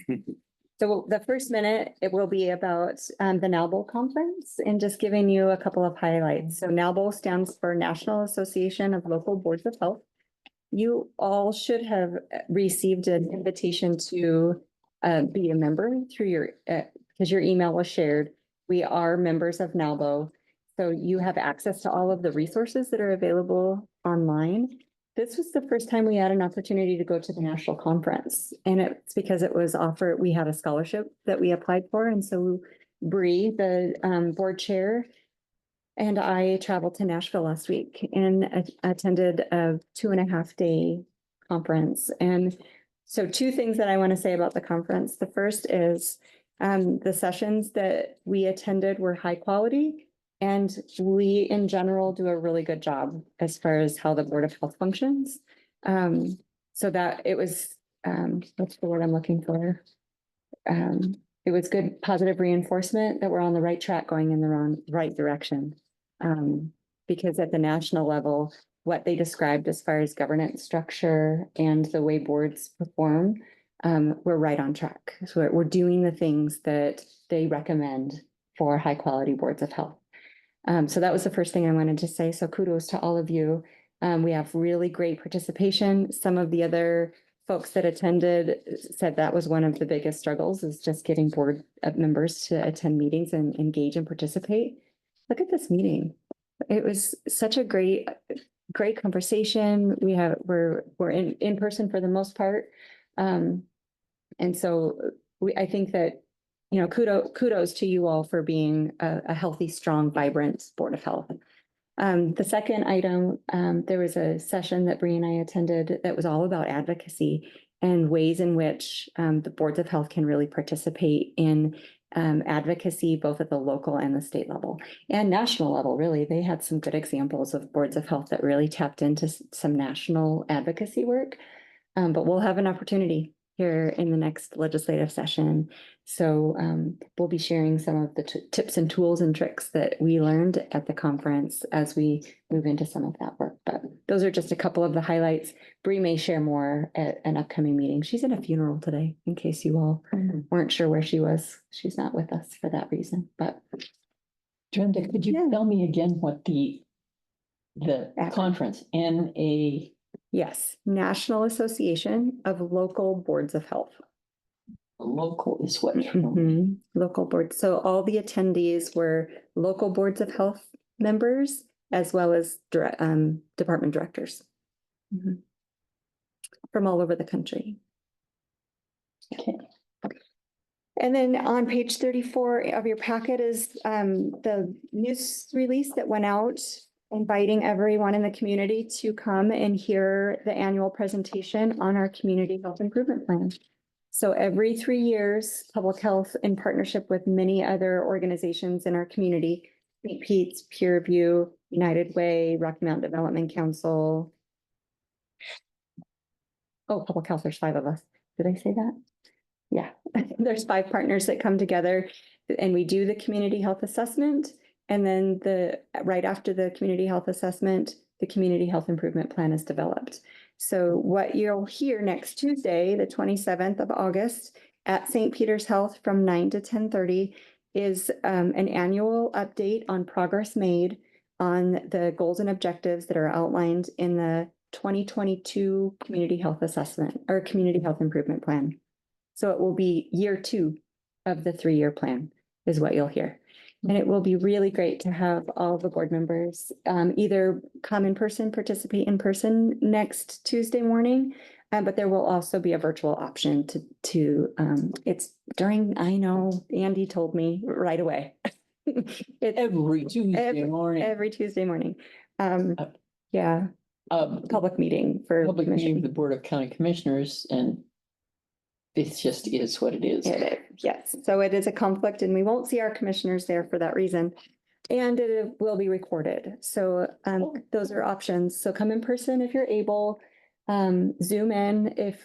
So the first minute, it will be about the NALBO conference and just giving you a couple of highlights. So NALBO stands for National Association of Local Boards of Health. You all should have received an invitation to be a member through your, because your email was shared. We are members of NALBO. So you have access to all of the resources that are available online. This was the first time we had an opportunity to go to the national conference, and it's because it was offered, we had a scholarship that we applied for. And so Bree, the board chair, and I traveled to Nashville last week and attended a 2.5-day conference. And so 2 things that I want to say about the conference. The first is the sessions that we attended were high quality. And we, in general, do a really good job as far as how the Board of Health functions. So that it was, what's the word I'm looking for? It was good, positive reinforcement that we're on the right track, going in the right direction. Because at the national level, what they described as far as governance structure and the way boards perform, we're right on track. So we're doing the things that they recommend for high quality boards of health. So that was the first thing I wanted to say. So kudos to all of you. We have really great participation. Some of the other folks that attended said that was one of the biggest struggles, is just getting board members to attend meetings and engage and participate. Look at this meeting. It was such a great conversation. We're in person for the most part. And so I think that, you know, kudos to you all for being a healthy, strong, vibrant Board of Health. The second item, there was a session that Bree and I attended that was all about advocacy and ways in which the boards of health can really participate in advocacy, both at the local and the state level and national level. Really, they had some good examples of boards of health that really tapped into some national advocacy work. But we'll have an opportunity here in the next legislative session. So we'll be sharing some of the tips and tools and tricks that we learned at the conference as we move into some of that work. But those are just a couple of the highlights. Bree may share more at an upcoming meeting. She's in a funeral today, in case you all weren't sure where she was. She's not with us for that reason, but. Brenda, could you tell me again what the conference, Yes, National Association of Local Boards of Health. Local is what? Local boards. So all the attendees were local boards of health members, as well as department directors from all over the country. Okay. And then on page 34 of your packet is the news release that went out, inviting everyone in the community to come and hear the annual presentation on our community health improvement plan. So every 3 years, public health in partnership with many other organizations in our community, St. Pete's, Peer Review, United Way, Rocky Mountain Development Council. Oh, public health, there's 5 of us. Did I say that? Yeah, there's 5 partners that come together and we do the community health assessment. And then right after the community health assessment, the community health improvement plan is developed. So what you'll hear next Tuesday, the 27th of August at St. Peter's Health from 9 to 10:30 is an annual update on progress made on the goals and objectives that are outlined in the 2022 community health assessment or community health improvement plan. So it will be year 2 of the 3-year plan is what you'll hear. And it will be really great to have all the board members either come in person, participate in person next Tuesday morning. But there will also be a virtual option it's during, I know, Andy told me right away. Every Tuesday morning. Every Tuesday morning. Yeah, public meeting for. Public meeting commission. of the Board of County Commissioners, and it just is what it is. It is, yes. So it is a conflict and we won't see our commissioners there for that reason. And it will be recorded. So those are options. So come in person if you're able. Zoom in if,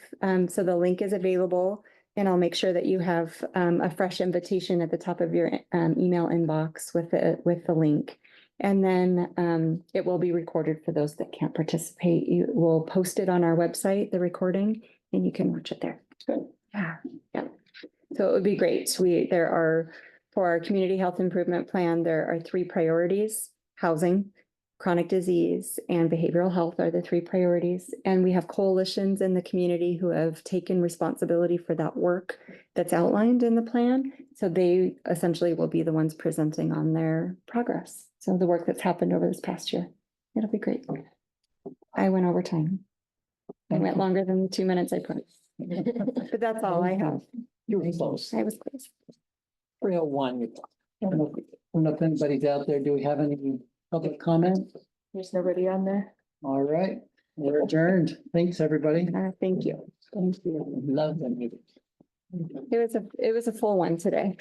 so the link is available and I'll make sure that you have a fresh invitation at the top of your email inbox with the link. And then it will be recorded for those that can't participate. You will post it on our website, the recording, and you can watch it there. Good. Yeah. So it would be great. For our community health improvement plan, there are 3 priorities: housing, chronic disease, and behavioral health are the 3 priorities. And we have coalitions in the community who have taken responsibility for that work that's outlined in the plan. So they essentially will be the ones presenting on their progress. So the work that's happened over this past year. It'll be great. I went over time. I went longer than the 2 minutes I put. But that's all I have. You were close. I was close. 301. I don't know if anybody's out there. Do we have any public comment? There's nobody on there. All right, we're adjourned. Thanks, everybody. Thank you. Thank you. Love the meeting. It was a full one today.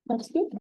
That's good.